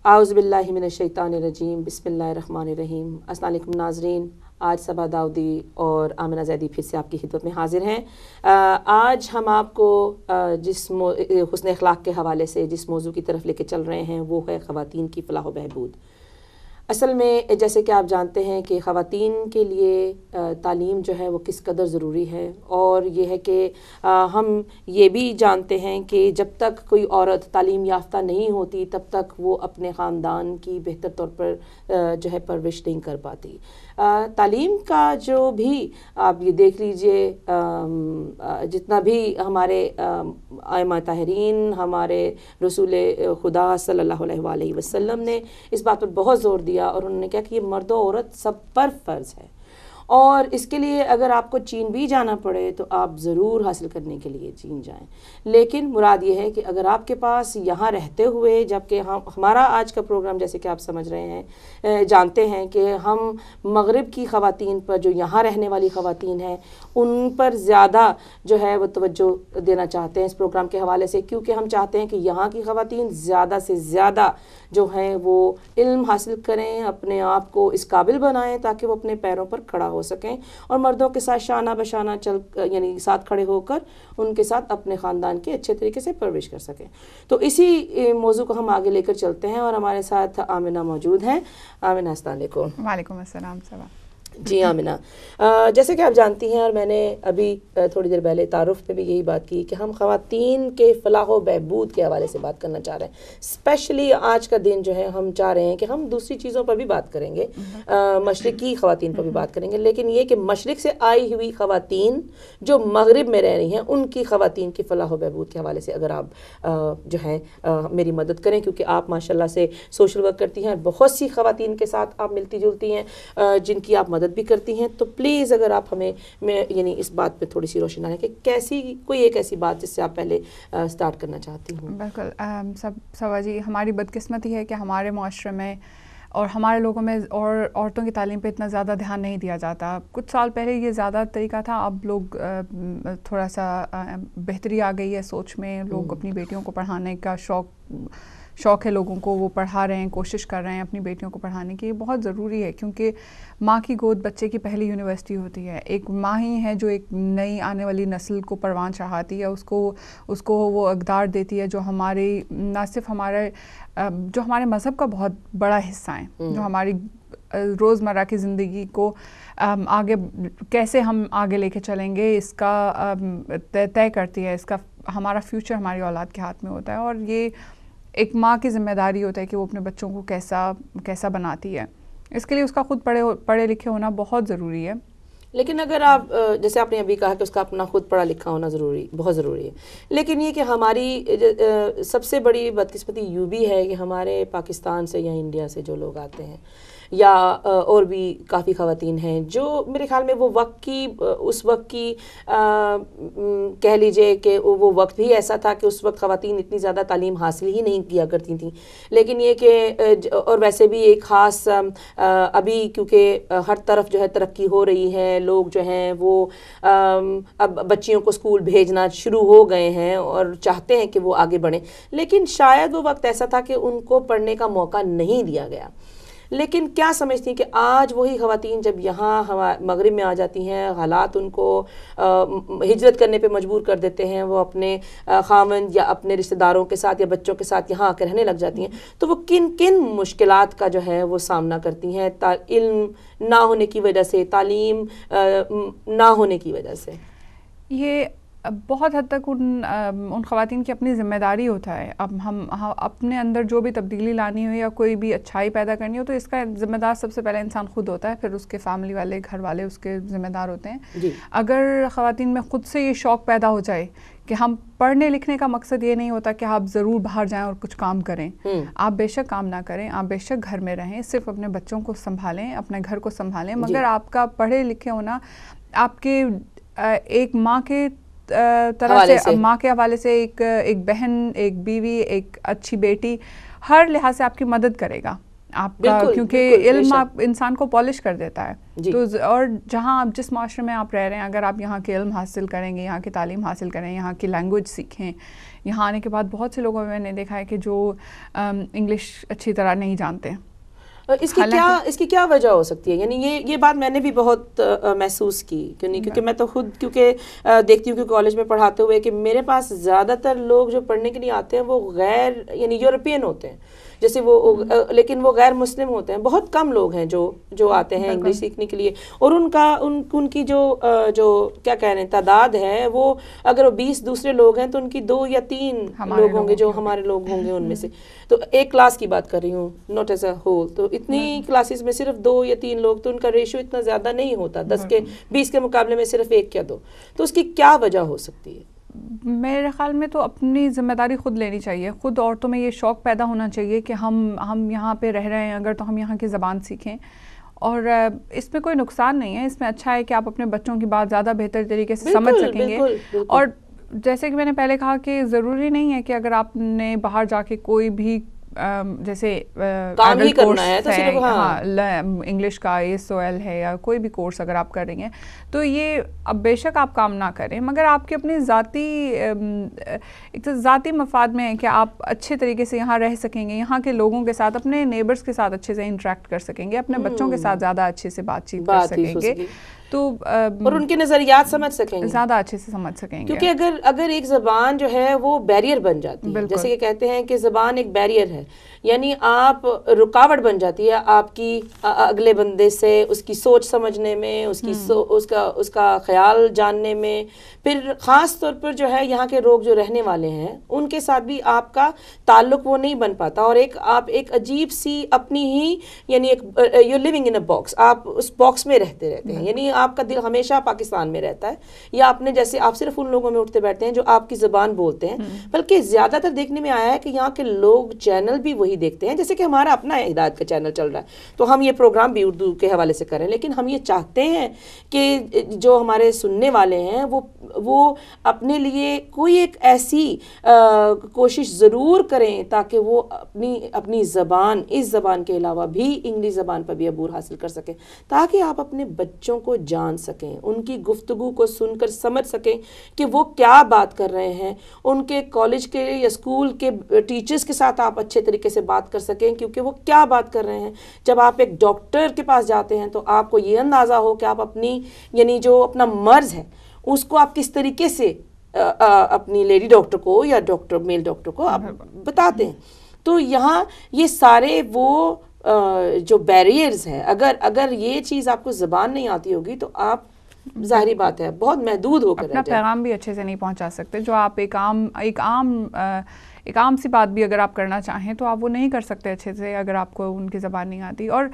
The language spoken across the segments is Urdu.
اعوذ باللہ من الشیطان الرجیم، بسم اللہ الرحمن الرحیم۔ السلام علیکم ناظرین، آج صبا داؤدی اور آمنہ زیدی پھر سے آپ کی خدمت میں حاضر ہیں۔ آج ہم آپ کو جس حسن اخلاق کے حوالے سے جس موضوع کی طرف لے کے چل رہے ہیں وہ ہے خواتین کی فلاح و بہبود۔ اصل میں جیسے کہ آپ جانتے ہیں کہ خواتین کے لیے تعلیم جو ہے وہ کس قدر ضروری ہے، اور یہ ہے کہ ہم یہ بھی جانتے ہیں کہ جب تک کوئی عورت تعلیم یافتہ نہیں ہوتی تب تک وہ اپنے خاندان کی بہتر طور پر جو ہے پرورش نہیں کر پاتی۔ تعلیم کا جو بھی آپ یہ دیکھ لیجئے، جتنا بھی ہمارے ائمہ طاہرین، ہمارے رسول خدا صلی اللہ علیہ وآلہ وسلم نے اس بات پر بہت زور دیا، اور انہوں نے کہا کہ یہ مرد و عورت سب پر فرض ہے، اور اس کے لیے اگر آپ کو چین بھی جانا پڑے تو آپ ضرور حاصل کرنے کے لیے چین جائیں۔ لیکن مراد یہ ہے کہ اگر آپ کے پاس یہاں رہتے ہوئے، جبکہ ہمارا آج کا پروگرام جیسے کہ آپ سمجھ رہے ہیں، جانتے ہیں کہ ہم مغرب کی خواتین پر، جو یہاں رہنے والی خواتین ہیں، ان پر زیادہ جو ہے وہ توجہ دینا چاہتے ہیں اس پروگرام کے حوالے سے، کیونکہ ہم چاہتے ہیں کہ یہاں کی خواتین زیادہ سے زیادہ جو ہیں وہ علم حاصل کریں، اپنے آپ کو اس قابل بنائیں تاکہ وہ اپنے پیروں پر کھڑا ہو سکیں، اور مردوں کے ساتھ شانہ بشانہ یعنی ساتھ کھڑے ہو کر ان کے ساتھ اپنے خاندان کے اچھے طریقے سے پرورش کر سکیں۔ تو اسی موضوع کو ہم آگے لے کر چلتے ہیں، اور ہمارے ساتھ آمنہ موجود ہیں۔ آمنہ السلام علیکم۔ وعلیکم السلام صبا۔ جی آمنہ، جیسے کہ آپ جانتی ہیں، اور میں نے ابھی تھوڑی دیر پہلے تعارف میں بھی یہی بات کی کہ ہم خواتین کے فلاح و بہبود کے حوالے سے بات کرنا چاہ رہے ہیں۔ اسپیشلی آج کا دن جو ہے ہم چاہ رہے ہیں کہ ہم دوسری چیزوں پر بھی بات کریں گے، مشرقی خواتین پر بھی بات کریں گے، لیکن یہ کہ مشرق سے آئی ہوئی خواتین جو مغرب میں رہ رہی ہیں ان کی خواتین کی فلاح و بہبود کے حوالے سے اگر آپ جو ہیں میری مدد کریں، کیونکہ آپ ماشاءاللہ سے سوشل ورک کرتی ہیں، بہت سی خواتین کے ساتھ آپ ملتی جلتی ہیں جن کی آپ مدد بھی کرتی ہیں، تو پلیز اگر آپ ہمیں یعنی اس بات پہ تھوڑی سی روشنی ڈالیں کہ کیسی کوئی ایک ایسی بات جس سے آپ پہلے سٹارٹ کرنا چاہتی ہوں۔ بالکل صبا جی، ہماری بدقسمتی ہے کہ ہمارے معاشرے میں اور ہمارے لوگوں میں اور عورتوں کی تعلیم پہ اتنا زیادہ دھیان نہیں دیا جاتا۔ کچھ سال پہلے یہ زیادہ طریقہ تھا، اب لوگ تھوڑا سا بہتری آ گئی ہے سوچ میں، لوگ اپنی بیٹیوں کو پڑھانے کا شوق ہے لوگوں کو، وہ پڑھا رہے ہیں، کوشش کر رہے ہیں اپنی بیٹیوں کو پڑھانے کی۔ یہ بہت ضروری ہے، کیونکہ ماں کی گود بچے کی پہلی یونیورسٹی ہوتی ہے۔ ایک ماں ہی ہے جو ایک نئی آنے والی نسل کو پروان چڑھاتی ہے، اس کو وہ اقدار دیتی ہے جو ہماری نہ صرف جو ہمارے مذہب کا بہت بڑا حصہ ہیں، جو ہماری روزمرہ کی زندگی کو آگے کیسے ہم آگے لے کے چلیں گے اس کا طے کرتی ہے۔ اس کا ہمارا فیوچر ہماری اولاد کے ہاتھ میں ہوتا ہے، اور یہ ایک ماں کی ذمہ داری ہوتا ہے کہ وہ اپنے بچوں کو کیسا بناتی ہے۔ اس کے لیے اس کا خود پڑھے لکھے ہونا بہت ضروری ہے۔ لیکن اگر آپ جیسے آپ نے ابھی کہا کہ اس کا اپنا خود پڑھا لکھا ہونا بہت ضروری ہے، لیکن یہ کہ ہماری سب سے بڑی بدقسمتی یوں بھی ہے کہ ہمارے پاکستان سے یا انڈیا سے جو لوگ آتے ہیں، یا اور بھی کافی خواتین ہیں جو میرے خیال میں وہ اس وقت کی کہہ لیجئے کہ وہ وقت بھی ایسا تھا کہ اس وقت خواتین اتنی زیادہ تعلیم حاصل ہی نہیں کیا کرتی تھیں، لیکن یہ کہ اور ویسے بھی ایک خاص ابھی کیونکہ ہر طرف جو ہے ترقی ہو رہی ہے، لوگ جو ہیں وہ اب بچیوں کو اسکول بھیجنا شروع ہو گئے ہیں اور چاہتے ہیں کہ وہ آگے بڑھیں، لیکن شاید وہ وقت ایسا تھا کہ ان کو پڑھنے کا موقع نہیں دیا گیا۔ لیکن کیا سمجھتی ہیں کہ آج وہی خواتین جب یہاں مغرب میں آ جاتی ہیں، حالات ان کو ہجرت کرنے پہ مجبور کر دیتے ہیں، وہ اپنے خاوند یا اپنے رشتہ داروں کے ساتھ یا بچوں کے ساتھ یہاں آ کے رہنے لگ جاتی ہیں، تو وہ کن مشکلات کا جو ہے وہ سامنا کرتی ہیں علم نہ ہونے کی وجہ سے، تعلیم نہ ہونے کی وجہ سے؟ یہ بہت حد تک ان خواتین کی اپنی ذمہ داری ہوتا ہے۔ اب ہم اپنے اندر جو بھی تبدیلی لانی ہو یا کوئی بھی اچھائی پیدا کرنی ہو تو اس کا ذمہ دار سب سے پہلے انسان خود ہوتا ہے، پھر اس کے فیملی والے، گھر والے اس کے ذمہ دار ہوتے ہیں۔ اگر خواتین میں خود سے یہ شوق پیدا ہو جائے کہ ہم پڑھنے لکھنے کا مقصد یہ نہیں ہوتا کہ آپ ضرور باہر جائیں اور کچھ کام کریں، آپ بے شک کام نہ کریں، آپ بے شک گھر میں رہیں، صرف اپنے بچوں کو سنبھالیں، اپنے گھر کو سنبھالیں، مگر آپ کا پڑھے لکھے ہونا آپ کے ایک ماں کے طرح سے، ماں کے حوالے سے ایک بہن، ایک بیوی، ایک اچھی بیٹی، ہر لحاظ سے آپ کی مدد کرے گا۔ آپ کا, کیونکہ علم آپ انسان کو پالش کر دیتا ہے. تو اور جہاں آپ جس معاشرے میں آپ رہ رہے ہیں, اگر آپ یہاں کے علم حاصل کریں گے, یہاں کی تعلیم حاصل کریں, یہاں کی لینگویج سیکھیں, یہاں آنے کے بعد بہت سے لوگوں میں نے دیکھا ہے کہ جو انگلش اچھی طرح نہیں جانتے. اس کی کیا وجہ ہو سکتی ہے؟ یعنی یہ بات میں نے بھی بہت محسوس کی, کیونکہ میں تو خود کیونکہ دیکھتی ہوں کہ کالج میں پڑھاتے ہوئے کہ میرے پاس زیادہ تر لوگ جو پڑھنے کے لیے آتے ہیں وہ غیر یعنی یورپین ہوتے ہیں, جیسے وہ لیکن وہ غیر مسلم ہوتے ہیں. بہت کم لوگ ہیں جو آتے ہیں انگلش سیکھنے کے لیے, اور ان کی جو کیا کہہ رہے ہیں تعداد ہے, وہ اگر وہ 20 دوسرے لوگ ہیں تو ان کی 2 یا 3 لوگ ہوں گے جو ہمارے لوگ ہوں گے ان میں سے. تو ایک کلاس کی بات کر رہی ہوں, ناٹ ایز اے ہول. تو اتنی کلاسز میں صرف 2 یا 3 لوگ, تو ان کا ریشو اتنا زیادہ نہیں ہوتا 20 کے مقابلے میں صرف 1 یا 2. تو اس کی کیا وجہ ہو سکتی ہے؟ میرے خیال میں تو اپنی ذمہ داری خود لینی چاہیے. خود عورتوں میں یہ شوق پیدا ہونا چاہیے کہ ہم یہاں پہ رہ رہے ہیں اگر, تو ہم یہاں کی زبان سیکھیں. اور اس میں کوئی نقصان نہیں ہے, اس میں اچھا ہے کہ آپ اپنے بچوں کی بات زیادہ بہتر طریقے سے سمجھ سکیں گے. اور جیسے کہ میں نے پہلے کہا کہ ضروری نہیں ہے کہ اگر آپ نے باہر جا کے کوئی بھی جیسے کام ہی کرنا ہے تو صرف انگلش کا ASOL ہے یا کوئی بھی کورس اگر آپ کر رہی ہیں تو یہ اب بے شک آپ کام نہ کریں, مگر آپ کے اپنے ذاتی مفاد میں ہے کہ آپ اچھے طریقے سے یہاں رہ سکیں گے, یہاں کے لوگوں کے ساتھ, اپنے نیبرز کے ساتھ اچھے سے انٹریکٹ کر سکیں گے, اپنے بچوں کے ساتھ زیادہ اچھے سے بات چیت کر سکیں گے, تو اور ان کے نظریات سمجھ سکیں گے, زیادہ اچھے سے سمجھ سکیں گے. کیونکہ اگر ایک زبان جو ہے وہ بیریئر بن جاتی ہے, جیسے کہ کہتے ہیں کہ زبان ایک بیریئر ہے, یعنی آپ رکاوٹ بن جاتی ہے آپ کی اگلے بندے سے اس کی سوچ سمجھنے میں, اس کا خیال جاننے میں. پھر خاص طور پر جو ہے یہاں کے لوگ جو رہنے والے ہیں ان کے ساتھ بھی آپ کا تعلق وہ نہیں بن پاتا, اور آپ ایک عجیب سی اپنی ہی یعنی you living in a box, آپ اس باکس میں رہتے ہیں. یعنی آپ کا دل ہمیشہ پاکستان میں رہتا ہے, یا آپ صرف ان لوگوں میں اٹھتے بیٹھتے ہیں جو آپ کی زبان بولتے ہیں. بلکہ زیادہ تر دیکھنے میں آیا ہے کہ یہاں کے لوگ چینل بھی وہی دیکھتے ہیں, جیسے کہ ہمارا اپنا ہدایت کا چینل چل رہا ہے تو ہم یہ پروگرام بھی اردو کے حوالے سے کریں, لیکن ہم یہ چاہتے ہیں کہ جو ہمارے سننے والے ہیں وہ اپنے لیے کوئی ایک ایسی کوشش ضرور کریں تاکہ وہ اپنی زبان, اس زبان کے علاوہ بھی انگلش زبان پر بھی عبور حاصل کر سکیں, تاکہ آپ اپنے بچوں کو جان سکیں, ان کی گفتگو کو سن کر سمجھ سکیں کہ وہ کیا بات کر رہے ہیں. ان کے کالج کے یا اسکول کے ٹیچرز کے ساتھ آپ اچھے طریقے سے بات کر سکیں کیونکہ وہ کیا بات کر رہے ہیں. جب آپ ایک ڈاکٹر کے پاس جاتے ہیں تو آپ کو یہ اندازہ ہو کہ آپ اپنی یعنی جو اپنا مرض ہے اس کو آپ کس طریقے سے اپنی لیڈی ڈاکٹر کو یا میل ڈاکٹر کو آپ بتاتے ہیں. تو یہاں یہ سارے وہ جو بیریئرز ہیں, اگر یہ چیز آپ کو زبان نہیں آتی ہوگی تو آپ ظاہری بات ہے بہت محدود ہو کر اپنا پیغام بھی اچھے سے نہیں پہنچا سکتے. جو آپ ایک عام سی بات بھی اگر آپ کرنا چاہیں تو آپ وہ نہیں کر سکتے اچھے سے اگر آپ کو ان کی زبان نہیں آتی. اور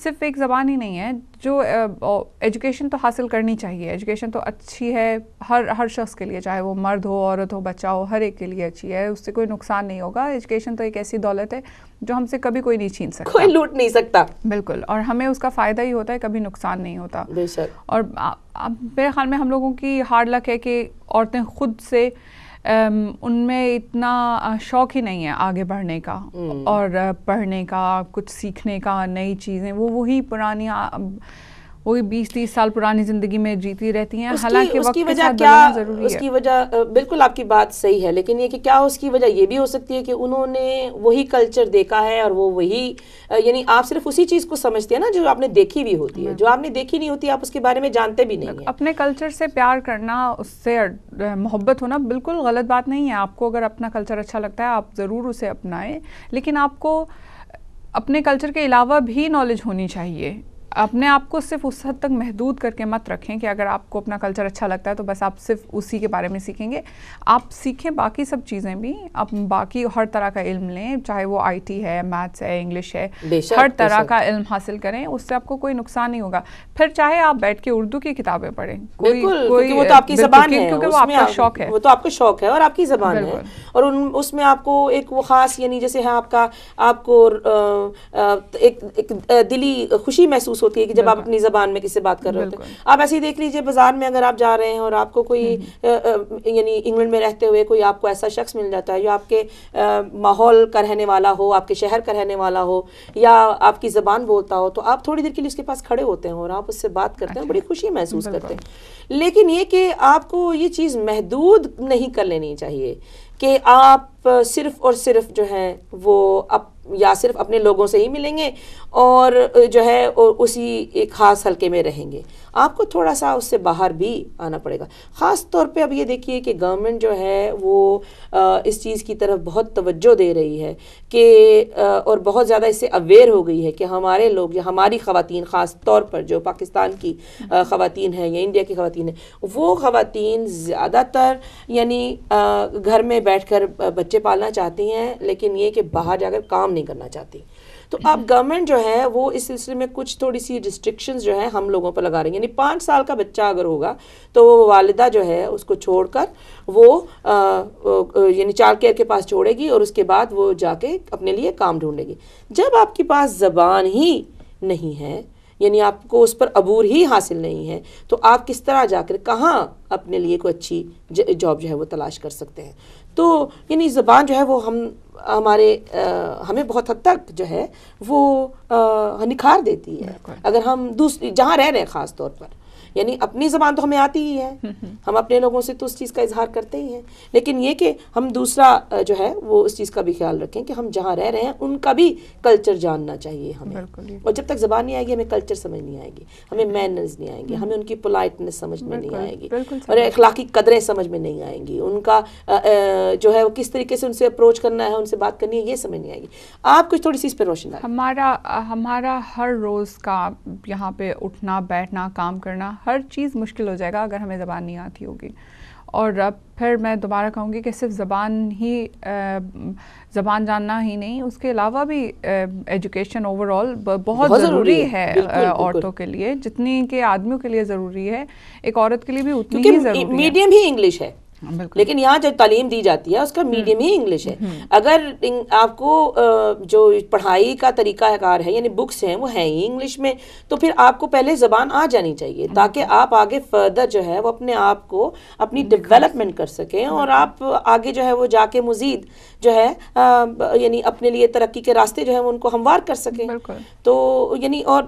صرف ایک زبان ہی نہیں ہے, جو ایجوکیشن تو حاصل کرنی چاہیے, ایجوکیشن تو اچھی ہے ہر شخص کے لیے, چاہے وہ مرد ہو عورت ہو بچہ ہو, ہر ایک کے لیے اچھی ہے, اس سے کوئی نقصان نہیں ہوگا. ایجوکیشن تو ایک ایسی دولت ہے جو ہم سے کبھی کوئی نہیں چھین سکتا, کوئی لوٹ نہیں سکتا. بالکل, اور ہمیں اس کا فائدہ ہی ہوتا ہے, کبھی نقصان نہیں ہوتا. بے شک. اور میرے خیال میں ہم لوگوں کی ہارڈ لک ہے کہ عورتیں خود سے ان میں اتنا شوق ہی نہیں ہے آگے بڑھنے کا اور پڑھنے کا, کچھ سیکھنے کا, نئی چیزیں. وہی پرانی وہی 20-30 سال پرانی زندگی میں جیتی رہتی ہیں, حالانکہ وقت کے ساتھ بدلنا ضروری ہے. اس کی وجہ بالکل آپ کی بات صحیح ہے, لیکن یہ کہ کیا اس کی وجہ یہ بھی ہو سکتی ہے کہ انہوں نے وہی کلچر دیکھا ہے اور وہ وہی یعنی آپ صرف اسی چیز کو سمجھتے ہیں نا جو آپ نے دیکھی بھی ہوتی ہے, جو آپ نے دیکھی نہیں ہوتی آپ اس کے بارے میں جانتے بھی نہیں ہیں. اپنے کلچر سے پیار کرنا, اس سے محبت ہونا بالکل غلط بات نہیں ہے. آپ کو اگر اپنا کلچر اچھا لگتا ہے آپ ضرور اسے اپنائیں, لیکن آپ کو اپنے کلچر کے علاوہ بھی نالج ہونی چاہیے. اپنے آپ کو صرف اس حد تک محدود کر کے مت رکھیں کہ اگر آپ کو اپنا کلچر اچھا لگتا ہے تو بس آپ صرف اسی کے بارے میں سیکھیں گے. آپ سیکھیں باقی سب چیزیں بھی, آپ باقی ہر طرح کا علم لیں, چاہے وہ IT ہے, میتھس ہے, انگلش ہے, ہر طرح کا علم حاصل کریں, اس سے آپ کو کوئی نقصان نہیں ہوگا. پھر چاہے آپ بیٹھ کے اردو کی کتابیں پڑھیں, کوئی وہ تو آپ کی زبان ہے, کیونکہ وہ آپ کا شوق ہے, وہ تو آپ کا شوق ہے اور آپ کی زبان ہے, اور اس میں آپ کو ایک وہ خاص یعنی جیسے آپ کو ایک دلی خوشی محسوس محسوس ہوتی ہے کہ جب آپ اپنی زبان میں کسی سے بات کر رہے ہوتے ہیں. آپ ایسے ہی دیکھ لیجئے بازار میں اگر آپ جا رہے ہیں اور آپ کو کوئی یعنی انگلینڈ میں رہتے ہوئے کوئی آپ کو ایسا شخص مل جاتا ہے جو آپ کے ماحول کا رہنے والا ہو, آپ کے شہر کا رہنے والا ہو, یا آپ کی زبان بولتا ہو, تو آپ تھوڑی دیر کے لیے اس کے پاس کھڑے ہوتے ہیں اور آپ اس سے بات کرتے ہیں, بڑی خوشی محسوس کرتے ہیں. لیکن یہ کہ آپ کو یہ چیز محدود نہیں کر لینی چاہیے کہ آپ صرف اور صرف جو ہے وہ یا صرف اپنے لوگوں سے ہی ملیں گے اور جو ہے اسی ایک خاص حلقے میں رہیں گے. آپ کو تھوڑا سا اس سے باہر بھی آنا پڑے گا. خاص طور پہ اب یہ دیکھیے کہ گورنمنٹ جو ہے وہ اس چیز کی طرف بہت توجہ دے رہی ہے کہ اور بہت زیادہ اس سے اویئر ہو گئی ہے کہ ہمارے لوگ یا ہماری خواتین, خاص طور پر جو پاکستان کی خواتین ہیں یا انڈیا کی خواتین ہیں, وہ خواتین زیادہ تر یعنی گھر میں بیٹھ کر بچے پالنا چاہتی ہیں, لیکن یہ کہ باہر جا کر کام نہیں کرنا چاہتی. تو اب گورنمنٹ جو ہے وہ اس سلسلے میں کچھ تھوڑی سی ریسٹرکشنز جو ہیں ہم لوگوں پر لگا رہی ہیں. یعنی 5 سال کا بچہ اگر ہوگا تو وہ والدہ جو ہے اس کو چھوڑ کر وہ یعنی چائلڈ کیئر کے پاس چھوڑے گی اور اس کے بعد وہ جا کے اپنے لیے کام ڈھونڈے گی. جب آپ کے پاس زبان ہی نہیں ہے, یعنی آپ کو اس پر عبور ہی حاصل نہیں ہے, تو آپ کس طرح جا کر کہاں اپنے لیے کوئی اچھی جاب جو ہے وہ تلاش کر سکتے ہیں. تو یعنی زبان جو ہے وہ ہمیں بہت حد تک جو ہے وہ نکھار دیتی ہے اگر ہم جہاں رہ رہے ہیں. خاص طور پر یعنی اپنی زبان تو ہمیں آتی ہی ہے, ہم اپنے لوگوں سے تو اس چیز کا اظہار کرتے ہی ہیں, لیکن یہ کہ ہم دوسرا جو ہے وہ اس چیز کا بھی خیال رکھیں کہ ہم جہاں رہ رہے ہیں ان کا بھی کلچر جاننا چاہیے ہمیں. اور جب تک زبان نہیں آئے گی ہمیں کلچر سمجھ نہیں آئے گی, ہمیں مینرز نہیں آئیں گے, ہمیں ان کی پولائٹنس سمجھ میں نہیں آئے گی, اور اخلاقی قدریں سمجھ میں نہیں آئیں گی, ان کا جو ہے وہ کس طریقے سے ان سے اپروچ کرنا ہے, ان سے بات کرنی ہے, یہ سمجھ نہیں آئے گی. آپ کچھ تھوڑی سی اس پہ روشن ڈالیں. ہمارا ہر روز کا یہاں پہ اٹھنا بیٹھنا کام کرنا ہر چیز مشکل ہو جائے گا اگر ہمیں زبان نہیں آتی ہوگی. اور اب پھر میں دوبارہ کہوں گی کہ صرف زبان جاننا ہی نہیں, اس کے علاوہ بھی ایجوکیشن اوور آل بہت ضروری ہے عورتوں کے لیے, جتنی کہ آدمیوں کے لیے ضروری ہے, ایک عورت کے لیے بھی اتنی ہی ضروری ہے. میڈیم ہی انگلش ہے, لیکن یہاں جو تعلیم دی جاتی ہے اس کا میڈیم ہی انگلش ہے. اگر آپ کو جو پڑھائی کا طریقہ کار ہے یعنی بکس ہیں وہ ہیں ہی انگلش میں, تو پھر آپ کو پہلے زبان آ جانی چاہیے تاکہ آپ آگے فردر جو ہے وہ اپنے آپ کو اپنی ڈیولپمنٹ کر سکیں, اور آپ آگے جو ہے وہ جا کے مزید جو ہے یعنی اپنے لیے ترقی کے راستے جو ہے ان کو ہموار کر سکیں. تو یعنی اور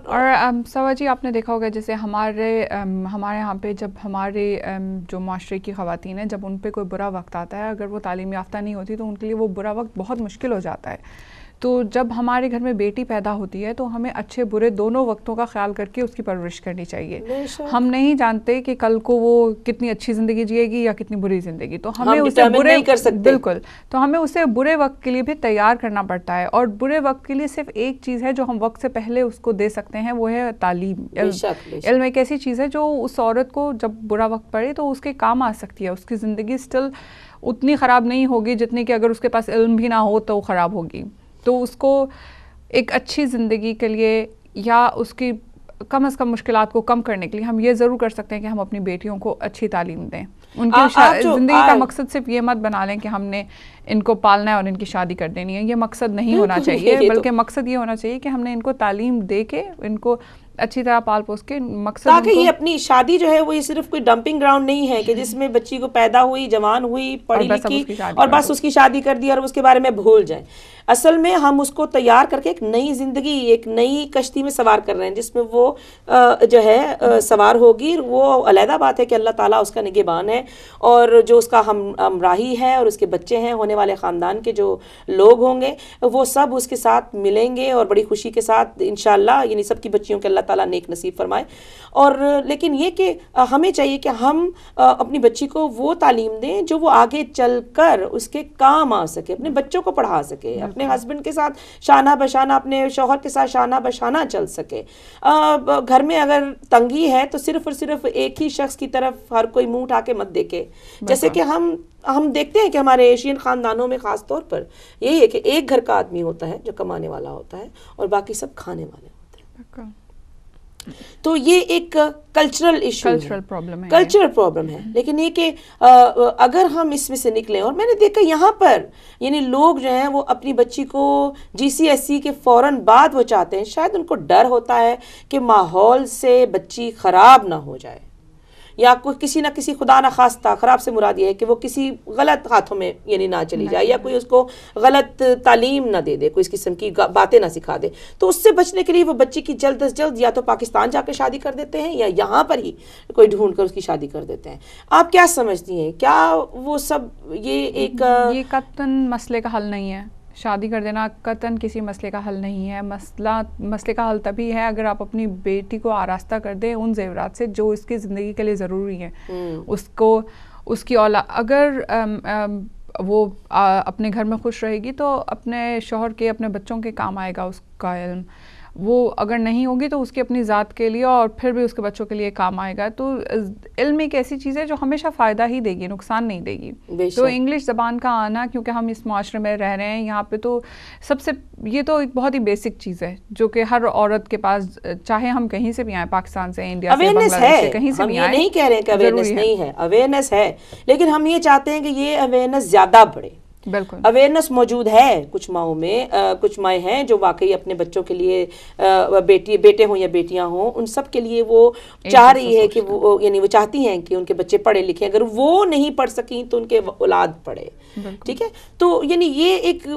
سوا جی آپ نے دیکھا ہوگا جیسے ہمارے یہاں پہ جب ہمارے جو معاشرے کی خواتین ہیں, جب ان پہ کوئی برا وقت آتا ہے, اگر وہ تعلیم یافتہ نہیں ہوتی تو ان کے لیے وہ برا وقت بہت مشکل ہو جاتا ہے. تو جب ہمارے گھر میں بیٹی پیدا ہوتی ہے تو ہمیں اچھے برے دونوں وقتوں کا خیال کر کے اس کی پرورش کرنی چاہیے. ہم نہیں جانتے کہ کل کو وہ کتنی اچھی زندگی جیے گی یا کتنی بری زندگی, تو ہمیں اسے بالکل تو ہمیں اسے برے وقت کے لیے بھی تیار کرنا پڑتا ہے. اور برے وقت کے لیے صرف ایک چیز ہے جو ہم وقت سے پہلے اس کو دے سکتے ہیں, وہ ہے تعلیم. علم ایک ایسی چیز ہے جو اس عورت کو جب برا وقت پڑے تو اس کے کام آ سکتی ہے. اس کی زندگی اسٹل اتنی خراب نہیں ہوگی جتنی کہ اگر اس کے پاس علم بھی نہ ہو تو خراب ہوگی. تو اس کو ایک اچھی زندگی کے لیے یا اس کی کم از کم مشکلات کو کم کرنے کے لیے ہم یہ ضرور کر سکتے ہیں کہ ہم اپنی بیٹیوں کو اچھی تعلیم دیں. ان کی زندگی کا مقصد صرف یہ مت بنا لیں کہ ہم نے ان کو پالنا ہے اور ان کی شادی کر دینی ہے. یہ مقصد نہیں ہونا چاہیے, بلکہ مقصد یہ ہونا چاہیے کہ ہم نے ان کو تعلیم دے کے ان کو اچھی طرح پال پوس کے مقصد, تاکہ یہ اپنی شادی جو ہے وہ یہ صرف کوئی ڈمپنگ گراؤنڈ نہیں ہے کہ جس میں بچی کو پیدا ہوئی, جوان ہوئی, پڑھی لکھی اور بس اس کی شادی کر دی اور اس کے بارے میں بھول جائیں. اصل میں ہم اس کو تیار کر کے ایک نئی زندگی, ایک نئی کشتی میں سوار کر رہے ہیں جس میں وہ جو ہے سوار ہوگی. وہ علیحدہ بات ہے کہ اللہ تعالیٰ اس کا نگہبان ہے, اور جو اس کا ہمراہی ہے اور اس کے بچے ہیں, ہونے والے خاندان کے جو لوگ ہوں گے وہ سب اس کے ساتھ ملیں گے اور بڑی خوشی کے ساتھ انشاءاللہ, یعنی سب کی بچیوں کے اللہ تعالیٰ نیک نصیب فرمائے. اور لیکن یہ کہ ہمیں چاہیے کہ ہم اپنی بچی کو وہ تعلیم دیں جو وہ آگے چل کر اس کے کام آ سکے, اپنے بچوں کو پڑھا سکے, اپنے ہسبینڈ کے ساتھ شانہ بشانہ, اپنے شوہر کے ساتھ شانہ بشانہ چل سکے. گھر میں اگر تنگی ہے تو صرف اور صرف ایک ہی شخص کی طرف ہر کوئی منہ اٹھا کے مت دیکھے. جیسے کہ ہم دیکھتے ہیں کہ ہمارے ایشین خاندانوں میں خاص طور پر یہی ہے کہ ایک گھر کا آدمی ہوتا ہے جو کمانے والا ہوتا ہے اور باقی سب کھانے والے ہوتے ہیں. تو یہ ایک کلچرل ایشو پرابلم ہے، کلچرل پرابلم ہے. لیکن یہ کہ اگر ہم اس میں سے نکلیں، اور میں نے دیکھا یہاں پر یعنی لوگ جو ہیں وہ اپنی بچی کو GCSE کے فوراً بعد وہ چاہتے ہیں، شاید ان کو ڈر ہوتا ہے کہ ماحول سے بچی خراب نہ ہو جائے، یا کوئی کسی نہ کسی خدا نہ خواستہ، خراب سے مراد یہ ہے کہ وہ کسی غلط ہاتھوں میں یعنی نہ چلی جائے، یا کوئی اس کو غلط تعلیم نہ دے دے، کوئی اس قسم کی باتیں نہ سکھا دے. تو اس سے بچنے کے لیے وہ بچی کی جلد از جلد یا تو پاکستان جا کے شادی کر دیتے ہیں، یا یہاں پر ہی کوئی ڈھونڈ کر اس کی شادی کر دیتے ہیں. آپ کیا سمجھتی ہیں، کیا وہ سب یہ قطعاً مسئلے کا حل نہیں ہے؟ شادی کر دینا قطعاً کسی مسئلے کا حل نہیں ہے. مسئلے کا حل تبھی ہے اگر آپ اپنی بیٹی کو آراستہ کر دیں ان زیورات سے جو اس کی زندگی کے لیے ضروری ہیں. اس کی اگر وہ اپنے گھر میں خوش رہے گی تو اپنے شوہر کے، اپنے بچوں کے کام آئے گا اس کا علم. وہ اگر نہیں ہوگی تو اس کی اپنی ذات کے لیے اور پھر بھی اس کے بچوں کے لیے کام آئے گا. تو علم ایک ایسی چیز ہے جو ہمیشہ فائدہ ہی دے گی، نقصان نہیں دے گی. تو انگلش زبان کا آنا، کیونکہ ہم اس معاشرے میں رہ رہے ہیں یہاں پہ، تو سب سے یہ تو ایک بہت ہی بیسک چیز ہے جو کہ ہر عورت کے پاس، چاہے ہم کہیں سے بھی آئیں، پاکستان سے، انڈیا سے، بنگلہ دیش سے، کہیں سے بھی آئیں. ہم یہ نہیں کہہ رہے کہ اویئرنیس نہیں ہے، اویئرنیس ہے، لیکن ہم یہ چاہتے ہیں کہ یہ اویئرنیس زیادہ بڑھے. بالکل اویئرنیس موجود ہے کچھ ماؤں میں، کچھ مائیں ہیں جو واقعی اپنے بچوں کے لیے، بیٹے ہوں یا بیٹیاں ہوں، ان سب کے لیے وہ چاہ رہی ہے کہ وہ یعنی وہ چاہتی ہیں کہ ان کے بچے پڑھے لکھیں، اگر وہ نہیں پڑھ سکیں تو ان کے اولاد پڑھے. ٹھیک ہے، تو یعنی یہ ایک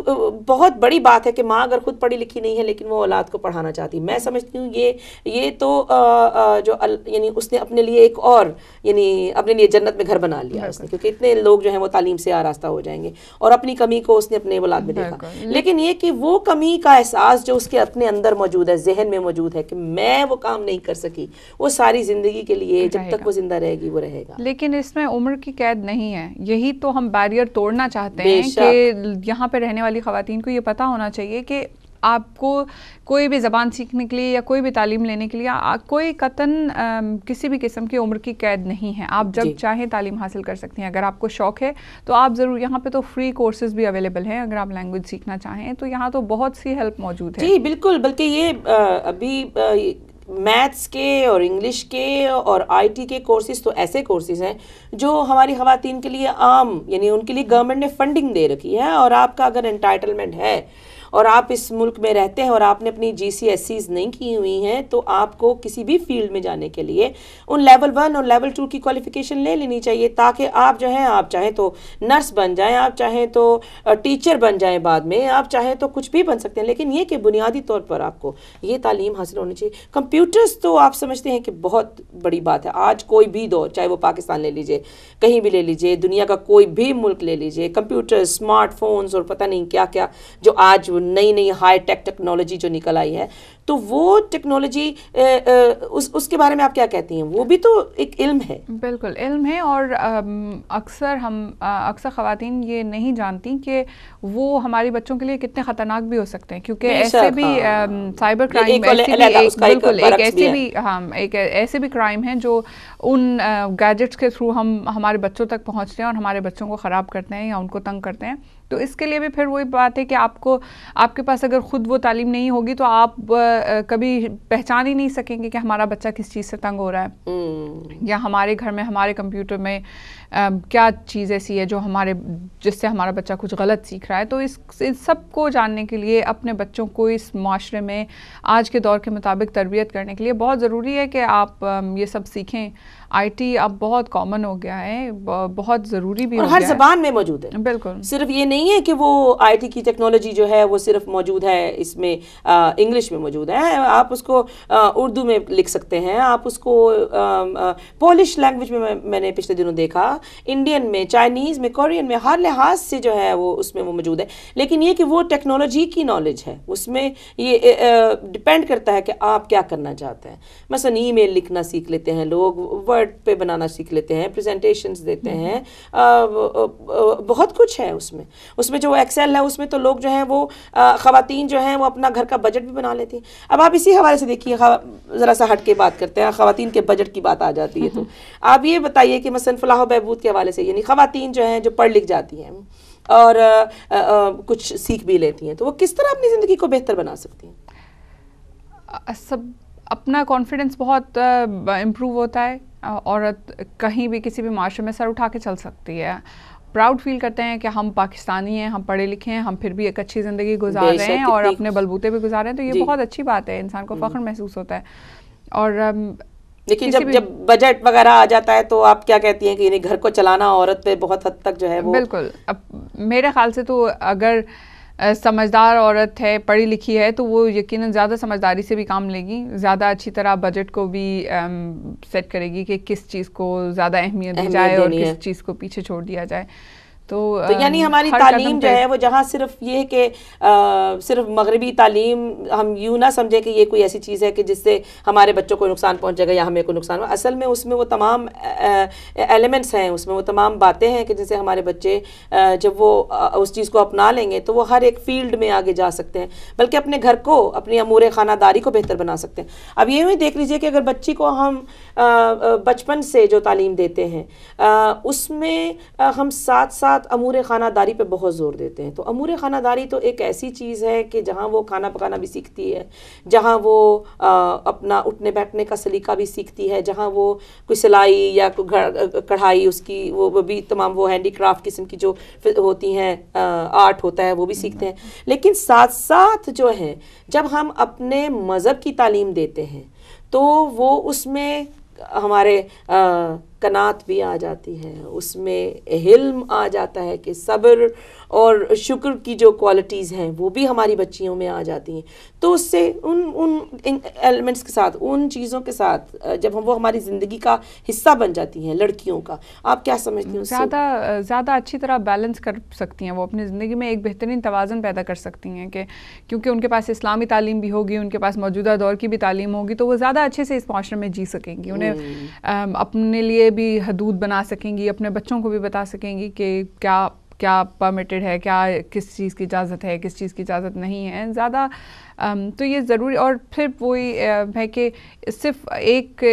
بہت بڑی بات ہے کہ ماں اگر خود پڑھی لکھی نہیں ہے لیکن وہ اولاد کو پڑھانا چاہتی. میں سمجھتی ہوں یہ تو جو یعنی اس نے اپنے لیے ایک اور یعنی اپنے لیے جنت میں گھر بنا لیا اس نے، کیونکہ اتنے لوگ جو ہیں وہ تعلیم سے آراستہ ہو جائیں گے، اور اپنی کمی کو اس نے اپنے اولاد میں دیکھا. لیکن یہ کہ وہ کمی کا احساس جو اس کے اپنے اندر موجود ہے، ذہن میں موجود ہے کہ میں وہ کام نہیں کر سکی، وہ ساری زندگی کے لیے جب تک وہ زندہ رہے گی وہ رہے گا. لیکن اس میں عمر کی قید نہیں ہے. یہی تو ہم بیریئر توڑنا چاہتے ہیں کہ یہاں پہ رہنے والی خواتین کو یہ پتہ ہونا چاہیے کہ آپ کو کوئی بھی زبان سیکھنے کے لیے یا کوئی بھی تعلیم لینے کے لیے کوئی قطعاً کسی بھی قسم کی عمر کی قید نہیں ہے. آپ جب چاہیں تعلیم حاصل کر سکتی ہیں. اگر آپ کو شوق ہے تو آپ ضرور، یہاں پہ تو فری کورسز بھی اویلیبل ہیں. اگر آپ لینگویج سیکھنا چاہیں تو یہاں تو بہت سی ہیلپ موجود ہے. جی بالکل، بلکہ یہ ابھی میتھس کے اور انگلش کے اور IT کے کورسز تو ایسے کورسز ہیں جو ہماری خواتین کے لیے عام، یعنی ان کے لیے گورنمنٹ نے فنڈنگ دے رکھی ہے، اور آپ کا اگر انٹائٹلمنٹ ہے اور آپ اس ملک میں رہتے ہیں اور آپ نے اپنی GCSEs نہیں کی ہوئی ہیں تو آپ کو کسی بھی فیلڈ میں جانے کے لیے ان لیول 1 اور لیول 2 کی کوالیفیکیشن لے لینی چاہیے، تاکہ آپ جو ہیں، آپ چاہیں تو نرس بن جائیں، آپ چاہیں تو ٹیچر بن جائیں، بعد میں آپ چاہیں تو کچھ بھی بن سکتے ہیں. لیکن یہ کہ بنیادی طور پر آپ کو یہ تعلیم حاصل ہونی چاہیے. کمپیوٹرز تو آپ سمجھتے ہیں کہ بہت بڑی بات ہے. آج کوئی بھی دور، چاہے وہ پاکستان لے لیجئے، کہیں بھی لے لیجئے، دنیا کا کوئی بھی ملک لے لیجئے، کمپیوٹر، اسمارٹ فونز اور پتہ نہیں کیا کیا جو آج نئی ہائی ٹیک ٹیکنالوجی جو نکل آئی ہے، تو وہ ٹیکنالوجی اس کے بارے میں آپ کیا کہتی ہیں؟ وہ بھی تو ایک علم ہے. بالکل علم ہے، اور اکثر خواتین یہ نہیں جانتی کہ وہ ہمارے بچوں کے لیے کتنے خطرناک بھی ہو سکتے ہیں، کیونکہ ایسے بھی سائبر کرائم ایسے بھی کرائم ہیں جو ان گیجٹس کے تھرو ہمارے بچوں تک پہنچتے ہیں اور ہمارے بچوں کو خراب کرتے ہیں یا ان کو تنگ کرتے ہیں. تو اس کے لیے بھی پھر وہی بات ہے کہ آپ کے پاس اگر خود وہ تعلیم نہیں ہوگی تو آپ کبھی پہچان ہی نہیں سکیں گے کہ ہمارا بچہ کس چیز سے تنگ ہو رہا ہے، یا ہمارے گھر میں، ہمارے کمپیوٹر میں کیا چیز ایسی ہے جس سے ہمارا بچہ کچھ غلط سیکھ رہا ہے. تو اس سب کو جاننے کے لیے اپنے بچوں کو اس معاشرے میں آج کے دور کے مطابق تربیت کرنے کے لیے بہت ضروری ہے کہ آپ یہ سب سیکھیں. IT اب بہت کامن ہو گیا ہے، بہت ضروری بھی ہو گیا ہے، اور ہر زبان میں موجود ہے. بالکل، صرف یہ نہیں ہے کہ وہ IT کی ٹیکنالوجی جو ہے وہ صرف موجود ہے اس میں انگلش میں موجود ہے. آپ اس کو اردو میں لکھ سکتے ہیں، آپ اس کو پولش لینگویج میں نے پچھلے دنوں دیکھا، انڈین میں، چائنیز میں، کورین میں، ہر لحاظ سے جو ہے وہ اس میں وہ موجود ہے. لیکن یہ کہ وہ ٹیکنالوجی کی نالج ہے، اس میں یہ ڈپینڈ کرتا ہے کہ آپ کیا کرنا چاہتے ہیں. مثلا ای میل لکھنا سیکھ لیتے ہیں لوگ، ورڈ پہ بنانا سیکھ لیتے ہیں، پریزنٹیشنز دیتے ہیں، بہت کچھ ہے اس میں جو ایکسل ہے اس میں تو لوگ جو ہیں وہ خواتین جو ہیں وہ اپنا گھر کا بجٹ بھی بنا لیتی ہیں. اب آپ اسی حوالے سے دیکھیے، ذرا سا ہٹ کے بات کرتے ہیں، خواتین کے بجٹ کی بات آ جاتی ہے تو آپ یہ بتائیے کہ مثلا فلاح و بہبود کے حوالے سے، یعنی خواتین جو ہیں جو پڑھ لکھ جاتی ہیں اور کچھ سیکھ بھی لیتی ہیں، تو وہ کس طرح اپنی زندگی کو بہتر بنا سکتی ہیں؟ اپنا کانفیڈنس بہت امپروو ہوتا ہے. عورت کہیں بھی کسی بھی معاشرے میں سر اٹھا کے چل سکتی ہے. پراؤڈ فیل کرتے ہیں کہ ہم پاکستانی ہیں, ہم پڑھے لکھے ہیں, ہم پھر بھی ایک اچھی زندگی گزار رہے ہیں اور اپنے بلبوتے بھی گزار رہے ہیں, تو یہ بہت اچھی بات ہے, انسان کو فخر محسوس ہوتا ہے. اور لیکن جب بجٹ وغیرہ آ جاتا ہے تو آپ کیا کہتی ہیں کہ یعنی گھر کو چلانا عورت پہ بہت حد تک جو ہے وہ بالکل. اب میرے خیال سے تو اگر سمجھدار عورت ہے, پڑھی لکھی ہے, تو وہ یقیناً زیادہ سمجھداری سے بھی کام لے گی, زیادہ اچھی طرح بجٹ کو بھی سیٹ کرے گی کہ کس چیز کو زیادہ اہمیت دی جائے اور کس چیز کو پیچھے چھوڑ دیا جائے. تو یعنی ہماری تعلیم جو ہے وہ جہاں صرف یہ کہ صرف مغربی تعلیم ہم یوں نہ سمجھیں کہ یہ کوئی ایسی چیز ہے کہ جس سے ہمارے بچوں کو نقصان پہنچے گا یا ہمیں کوئی نقصان ہو. اصل میں اس میں وہ تمام ایلیمنٹس ہیں, اس میں وہ تمام باتیں ہیں کہ جن سے ہمارے بچے جب وہ اس چیز کو اپنا لیں گے تو وہ ہر ایک فیلڈ میں آگے جا سکتے ہیں, بلکہ اپنے گھر کو, اپنی امور خانہ داری کو بہتر بنا سکتے ہیں. اب یہ بھی دیکھ لیجئے کہ اگر بچی کو ہم بچپن سے جو تعلیم دیتے ہیں اس میں ہم ساتھ ساتھ امور خانہ داری پہ بہت زور دیتے ہیں. تو امور خانہ داری تو ایک ایسی چیز ہے کہ جہاں وہ کھانا پکانا بھی سیکھتی ہے, جہاں وہ اپنا اٹھنے بیٹھنے کا سلیقہ بھی سیکھتی ہے, جہاں وہ کوئی سلائی یا کڑھائی اس کی وہ بھی تمام وہ ہینڈی کرافٹ قسم کی جو ہوتی ہیں آرٹ ہوتا ہے وہ بھی سیکھتے ہیں. لیکن ساتھ ساتھ جو ہے جب ہم اپنے مذہب کی تعلیم دیتے ہیں تو وہ اس میں ہمارے قناعت بھی آ جاتی ہے, اس میں حلم آ جاتا ہے کہ صبر اور شکر کی جو کوالٹیز ہیں وہ بھی ہماری بچیوں میں آ جاتی ہیں. تو اس سے ان ایلیمنٹس کے ساتھ, ان چیزوں کے ساتھ جب وہ ہماری زندگی کا حصہ بن جاتی ہیں لڑکیوں کا, آپ کیا سمجھتی ہیں؟ زیادہ اچھی طرح بیلنس کر سکتی ہیں, وہ اپنی زندگی میں ایک بہترین توازن پیدا کر سکتی ہیں کہ کیونکہ ان کے پاس اسلامی تعلیم بھی ہوگی, ان کے پاس موجودہ دور کی بھی تعلیم ہوگی, تو وہ زیادہ اچھے سے اس معاشرے میں جی سکیں گی. انہیں اپنے لیے بھی حدود بنا سکیں گی, اپنے بچوں کو بھی بتا سکیں گی کہ کیا پرمیٹڈ ہے, کیا کس چیز کی اجازت ہے, کس چیز کی اجازت نہیں ہے زیادہ. تو یہ ضروری. اور پھر وہی ہے کہ صرف ایک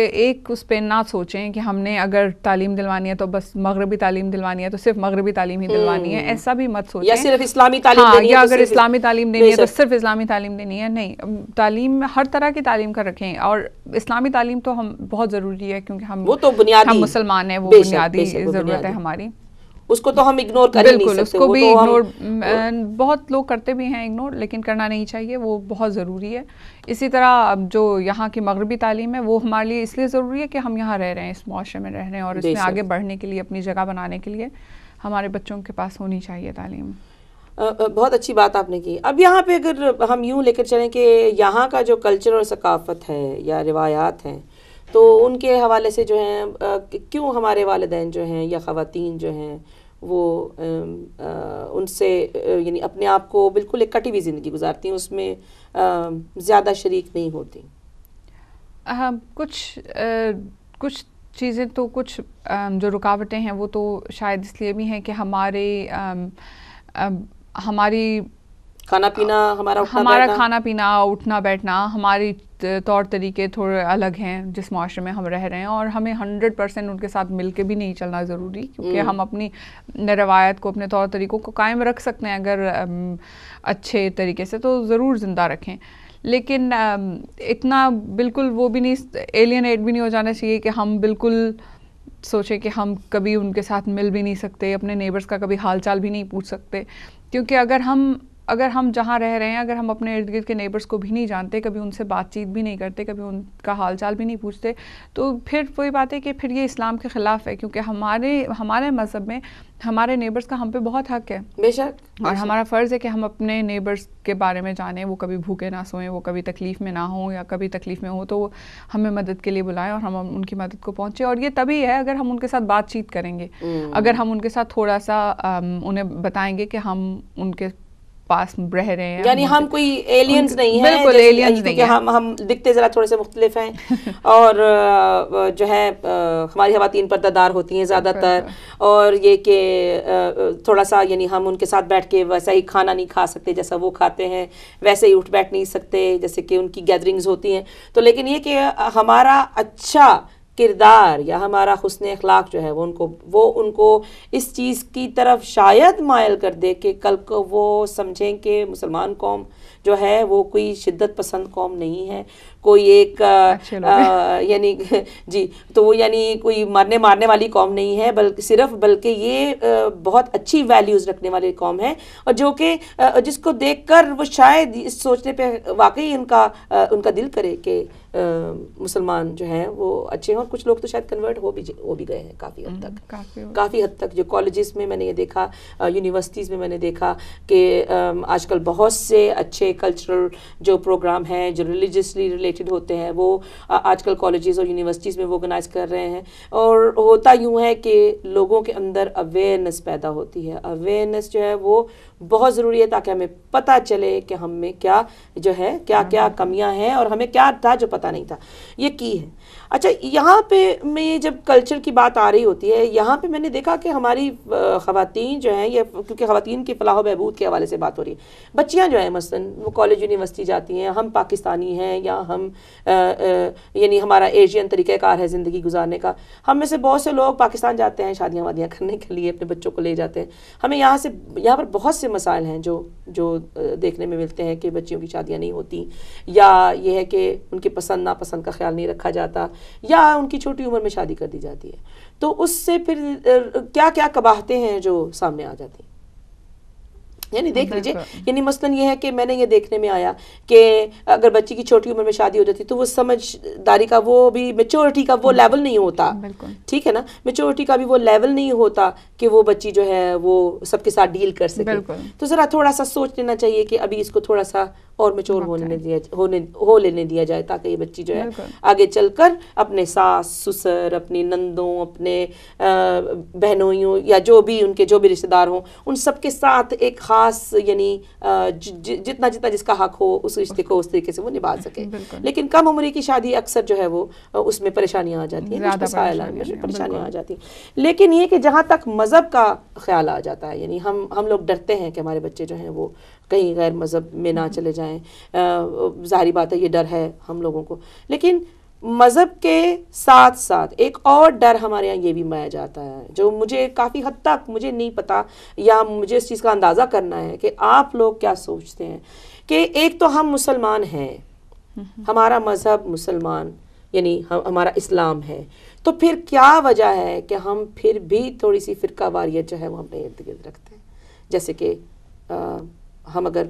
اس پہ نہ سوچیں کہ ہم نے اگر تعلیم دلوانی ہے تو بس مغربی تعلیم دلوانی ہے تو صرف مغربی تعلیم ہی دلوانی ہے, ایسا بھی مت سوچیں. یا صرف اسلامی تعلیم دینی ہے, یا اگر اسلامی تعلیم دینی ہے تو صرف اسلامی تعلیم دینی ہے. نہیں, تعلیم ہر طرح کی تعلیم کا رکھیں, اور اسلامی تعلیم تو ہم بہت ضروری ہے کیونکہ ہم مسلمان ہیں, وہ بنیادی ضرورت ہے ہماری. اس کو تو ہم اگنور کر نہیں سکتے. اس کو بھی اگنور بہت لوگ کرتے بھی ہیں اگنور, لیکن کرنا نہیں چاہیے, وہ بہت ضروری ہے. اسی طرح جو یہاں کی مغربی تعلیم ہے وہ ہمارے لیے اس لیے ضروری ہے کہ ہم یہاں رہ رہے ہیں, اس معاشرے میں رہ رہے ہیں, اور اس میں آگے بڑھنے کے لیے, اپنی جگہ بنانے کے لیے ہمارے بچوں کے پاس ہونی چاہیے تعلیم. بہت اچھی بات آپ نے کی. اب یہاں پہ اگر ہم یوں لے کر چلیں کہ یہاں کا جو کلچر اور ثقافت ہے یا روایات ہیں تو ان کے حوالے سے جو ہیں کیوں ہمارے والدین جو ہیں یا خواتین جو ہیں وہ ان سے یعنی اپنے آپ کو بالکل ایک کٹی ہوئی زندگی گزارتی ہیں, اس میں زیادہ شریک نہیں ہوتی. کچھ چیزیں تو کچھ جو رکاوٹیں ہیں وہ تو شاید اس لیے بھی ہیں کہ ہماری کھانا پینا, ہمارا کھانا پینا, اٹھنا بیٹھنا, ہماری طور طریقے تھوڑے الگ ہیں جس معاشرے میں ہم رہ رہے ہیں, اور ہمیں 100% ان کے ساتھ مل کے بھی نہیں چلنا ضروری, کیونکہ ہم اپنی روایت کو, اپنے طور طریقوں کو قائم رکھ سکتے ہیں اگر اچھے طریقے سے, تو ضرور زندہ رکھیں. لیکن اتنا بالکل وہ بھی نہیں, ایلینیٹ بھی نہیں ہو جانا چاہیے کہ ہم بالکل سوچیں کہ ہم کبھی ان کے ساتھ مل بھی نہیں سکتے, اپنے نیبرز کا کبھی حال چال بھی نہیں پوچھ سکتے. کیونکہ اگر ہم جہاں رہ رہے ہیں, اگر ہم اپنے ارد گرد کے نیبرز کو بھی نہیں جانتے, کبھی ان سے بات چیت بھی نہیں کرتے, کبھی ان کا حال چال بھی نہیں پوچھتے, تو پھر وہی بات ہے کہ پھر یہ اسلام کے خلاف ہے. کیونکہ ہمارے مذہب میں ہمارے نیبرز کا ہم پہ بہت حق ہے, بے شک, اور ہمارا فرض ہے کہ ہم اپنے نیبرز کے بارے میں جانیں, وہ کبھی بھوکے نہ سوئیں, وہ کبھی تکلیف میں نہ ہوں, یا کبھی تکلیف میں ہوں تو وہ ہمیں مدد کے لیے بلائیں اور ہم ان کی مدد کو پہنچے. اور یہ تبھی ہے اگر ہم ان کے ساتھ بات چیت کریں گے, اگر ہم ان کے ساتھ تھوڑا سا انہیں بتائیں گے کہ ہم ان کے پاس رہ رہے ہیں, یعنی ہم کوئی ایلینز نہیں ہیں, بالکل ایلینز نہیں ہیں, ہم دکھتے ذرا تھوڑے سے مختلف ہیں, اور جو ہے ہماری خواتین پردہ دار ہوتی ہیں زیادہ تر, اور یہ کہ تھوڑا سا یعنی ہم ان کے ساتھ بیٹھ کے ویسا ہی کھانا نہیں کھا سکتے جیسا وہ کھاتے ہیں, ویسے ہی اٹھ بیٹھ نہیں سکتے جیسے کہ ان کی گیدرنگز ہوتی ہیں. تو لیکن یہ کہ ہمارا اچھا کردار یا ہمارا حسن اخلاق جو ہے وہ ان کو اس چیز کی طرف شاید مائل کر دے کہ کل کو وہ سمجھیں کہ مسلمان قوم جو ہے وہ کوئی شدت پسند قوم نہیں ہے, کوئی ایک یعنی جی تو وہ یعنی کوئی مارنے والی قوم نہیں ہے, بلکہ یہ بہت اچھی ویلیوز رکھنے والی قوم ہے, اور جو کہ جس کو دیکھ کر وہ شاید اس سوچنے پہ واقعی ان کا دل کرے کہ مسلمان جو ہیں وہ اچھے ہیں. اور کچھ لوگ تو شاید کنورٹ ہو بھی گئے ہیں کافی حد تک. جو کالجز میں نے یہ دیکھا, یونیورسٹیز میں نے دیکھا کہ آج کل بہت سے اچھے کلچرل جو پروگرام ہیں جو ریلیجسلی ریلیٹڈ ہوتے ہیں وہ آج کل کالجز اور یونیورسٹیز میں وہ آرگنائز کر رہے ہیں. اور ہوتا یوں ہے کہ لوگوں کے اندر اویئرنیس پیدا ہوتی ہے. اویئرنیس جو ہے وہ بہت ضروری ہے تاکہ ہمیں پتہ چلے کہ ہم میں کیا جو ہے کیا کمیاں ہیں اور ہمیں کیا تھا جو پتہ نہیں تھا. یہ کی ہے. اچھا, یہاں پہ میں جب کلچر کی بات آ رہی ہوتی ہے, یہاں پہ میں نے دیکھا کہ ہماری خواتین جو ہیں, یہ کیونکہ خواتین کی فلاح و بہبود کے حوالے سے بات ہو رہی ہے, بچیاں جو ہیں مثلاً وہ کالج یونیورسٹی جاتی ہیں, ہم پاکستانی ہیں یا ہم یعنی ہمارا ایشین طریقہ کار ہے زندگی گزارنے کا, ہم میں سے بہت سے لوگ پاکستان جاتے ہیں شادیاں وادیاں کرنے کے لیے, اپنے بچوں کو لے جاتے ہیں. ہمیں یہاں پر بہت سے مسائل ہیں جو دیکھنے میں ملتے ہیں کہ بچیوں کی شادیاں نہیں ہوتی, یا یہ ہے کہ ان کی پسند ناپسند کا خیال نہیں رکھا جاتا, یا ان کی چھوٹی عمر میں شادی کر دی جاتی ہے. تو اس سے پھر کیا قباحتیں ہیں جو سامنے آ جاتی ہیں. یعنی دیکھ لیجئے, یعنی مثلاً یہ ہے کہ میں نے یہ دیکھنے میں آیا کہ اگر بچی کی چھوٹی عمر میں شادی ہو جاتی تو وہ سمجھداری کا وہ بھی میچورٹی کا وہ لیول نہیں ہوتا, ٹھیک ہے نا, میچورٹی کا بھی وہ لیول نہیں ہوتا کہ وہ بچی جو ہے وہ سب کے ساتھ ڈیل کر سکے. تو ذرا تھوڑا سا سوچ لینا چاہیے کہ ابھی اس کو تھوڑا سا اور میچور لینے دیا جائے تاکہ یہ بچی جو ہے آگے چل کر اپنے ساس سسر, اپنی نندوں, اپنے بہنوئیوں یا جو بھی رشتہ دار ہوں, ان سب کے ساتھ ایک خاص یعنی جتنا جس کا حق ہو اس رشتے کو اس طریقے سے وہ نبھا سکے. لیکن کم عمری کی شادی اکثر جو ہے وہ اس میں پریشانیاں آ جاتی ہیں, پریشانیاں آ جاتی ہیں. لیکن یہ کہ جہاں تک مذہب کا خیال آ جاتا ہے, یعنی ہم لوگ ڈرتے ہیں کہ ہمارے بچے جو ہیں وہ کہیں غیر مذہب میں نہ چلے جائیں. ظاہری بات ہے یہ ڈر ہے ہم لوگوں کو, لیکن مذہب کے ساتھ ساتھ ایک اور ڈر ہمارے یہاں یہ بھی مایا جاتا ہے جو مجھے کافی حد تک مجھے نہیں پتا, یا مجھے اس چیز کا اندازہ کرنا ہے کہ آپ لوگ کیا سوچتے ہیں. کہ ایک تو ہم مسلمان ہیں, ہمارا مذہب مسلمان یعنی ہمارا اسلام ہے, تو پھر کیا وجہ ہے کہ ہم پھر بھی تھوڑی سی فرقہ واریت جو ہے وہ اپنے ارد گرد رکھتے ہیں. جیسے کہ ہم اگر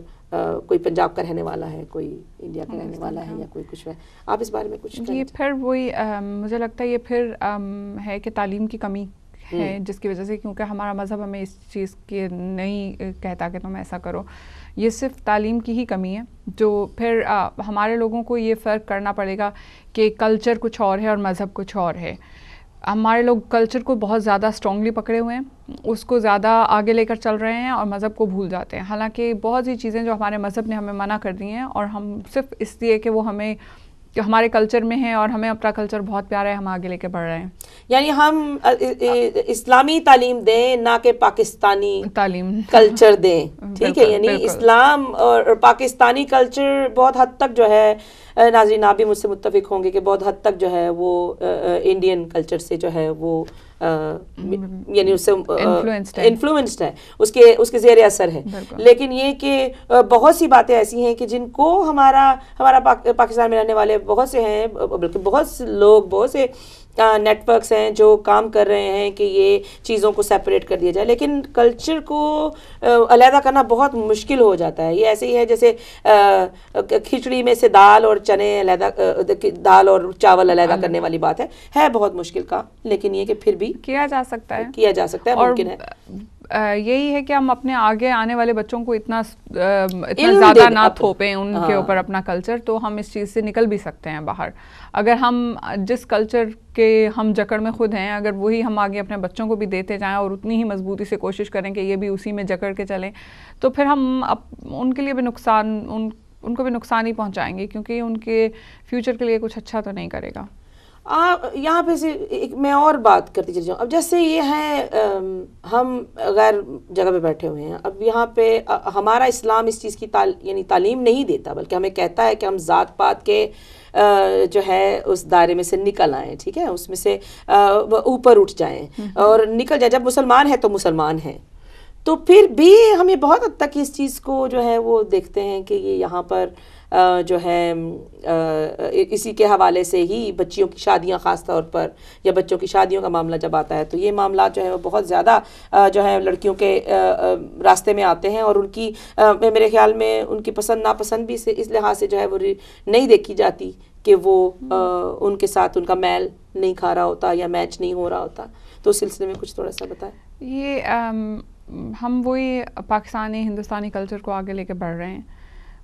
کوئی پنجاب کا رہنے والا ہے, کوئی انڈیا کا رہنے والا ہے, یا کوئی کچھ ہے, آپ اس بارے میں کچھ یہ پھر وہی مجھے لگتا ہے یہ پھر ہے کہ تعلیم کی کمی ہے جس کی وجہ سے, کیونکہ ہمارا مذہب ہمیں اس چیز کی نہیں کہتا کہ تم ایسا کرو. یہ صرف تعلیم کی ہی کمی ہے جو پھر ہمارے لوگوں کو یہ فرق کرنا پڑے گا کہ کلچر کچھ اور ہے اور مذہب کچھ اور ہے. ہمارے لوگ کلچر کو بہت زیادہ اسٹرانگلی پکڑے ہوئے ہیں, اس کو زیادہ آگے لے کر چل رہے ہیں اور مذہب کو بھول جاتے ہیں. حالانکہ بہت سی چیزیں جو ہمارے مذہب نے ہمیں منع کر دی ہیں, اور ہم صرف اس لیے کہ وہ ہمیں ہمارے کلچر میں ہیں اور ہمیں اپنا کلچر بہت پیارا ہے, ہم آگے لے کے بڑھ رہے ہیں. یعنی ہم اسلامی تعلیم دیں نہ کہ پاکستانی تعلیم کلچر دیں, ٹھیک ہے. یعنی اسلام اور پاکستانی کلچر بہت حد تک جو ہے, ناظرین آپ بھی مجھ سے متفق ہوں گے کہ بہت حد تک جو ہے وہ انڈین کلچر سے جو ہے وہ یعنی اس سے انفلوئنسڈ ہے, اس کے زیر اثر ہے. لیکن یہ کہ بہت سی باتیں ایسی ہیں کہ جن کو ہمارا پاکستان میں رہنے والے بہت سے ہیں, بلکہ بہت سے لوگ, بہت سے نیٹ ورکس ہیں جو کام کر رہے ہیں کہ یہ چیزوں کو سیپریٹ کر دیا جائے, لیکن کلچر کو علیحدہ کرنا بہت مشکل ہو جاتا ہے. یہ ایسے ہی ہے جیسے کھچڑی میں سے دال اور چنے علیحدہ, دال اور چاول علیحدہ کرنے والی بات ہے بہت مشکل کام, لیکن یہ کہ پھر بھی کیا جا سکتا ہے, ممکن ہے. یہی ہے کہ ہم اپنے آگے آنے والے بچوں کو اتنا زیادہ نہ تھوپیں ان کے اوپر اپنا کلچر, تو ہم اس چیز سے نکل بھی سکتے ہیں باہر. اگر ہم جس کلچر کے ہم جکڑ میں خود ہیں, اگر وہی ہم آگے اپنے بچوں کو بھی دیتے جائیں اور اتنی ہی مضبوطی سے کوشش کریں کہ یہ بھی اسی میں جکڑ کے چلیں, تو پھر ہم ان کے لیے بھی نقصان, ان کو بھی نقصان ہی پہنچائیں گے, کیونکہ ان کے فیوچر کے لیے کچھ اچھا تو نہیں کرے گا. یہاں پہ سے میں اور بات کرتی چلی جاؤں. اب جیسے یہ ہے ہم غیر جگہ پہ بیٹھے ہوئے ہیں, اب یہاں پہ ہمارا اسلام اس چیز کی یعنی تعلیم نہیں دیتا, بلکہ ہمیں کہتا ہے کہ ہم ذات پات کے جو ہے اس دائرے میں سے نکل آئیں, ٹھیک ہے, اس میں سے اوپر اٹھ جائیں اور نکل جائیں. جب مسلمان ہیں تو مسلمان ہیں, تو پھر بھی ہمیں بہت حد تک اس چیز کو جو ہے وہ دیکھتے ہیں کہ یہ یہاں پر جو ہے اسی کے حوالے سے ہی بچیوں کی شادیاں خاص طور پر یا بچوں کی شادیوں کا معاملہ جب آتا ہے تو یہ معاملات جو ہے وہ بہت زیادہ جو ہے لڑکیوں کے راستے میں آتے ہیں اور ان کی میرے خیال میں ان کی پسند ناپسند بھی اس لحاظ سے جو ہے وہ نہیں دیکھی جاتی کہ وہ ان کے ساتھ ان کا میل نہیں کھا رہا ہوتا یا میچ نہیں ہو رہا ہوتا. تو اس سلسلے میں کچھ تھوڑا سا بتائیں. یہ ہم وہی پاکستانی ہندوستانی کلچر کو آگے لے کے بڑھ رہے ہیں.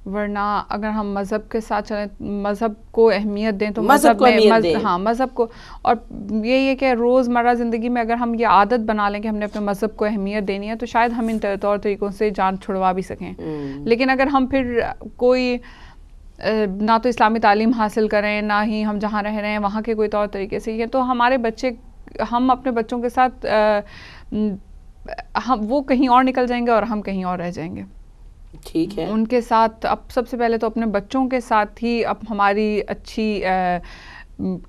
ورنہ اگر ہم مذہب کے ساتھ چلیں, مذہب کو اہمیت دیں تو مذہب میں ہاں مذہب کو, اور یہی ہے کہ روزمرہ زندگی میں اگر ہم یہ عادت بنا لیں کہ ہم نے اپنے مذہب کو اہمیت دینی ہے تو شاید ہم ان طور طریقوں سے جان چھڑوا بھی سکیں. لیکن اگر ہم پھر کوئی نہ تو اسلامی تعلیم حاصل کریں نہ ہی ہم جہاں رہ رہے ہیں وہاں کے کوئی طور طریقے سے, یہ تو ہمارے بچے, ہم اپنے بچوں کے ساتھ وہ کہیں اور نکل جائیں گے اور ہم کہیں اور رہ جائیں گے. ٹھیک ہے, ان کے ساتھ اب سب سے پہلے تو اپنے بچوں کے ساتھ ہی اب ہماری اچھی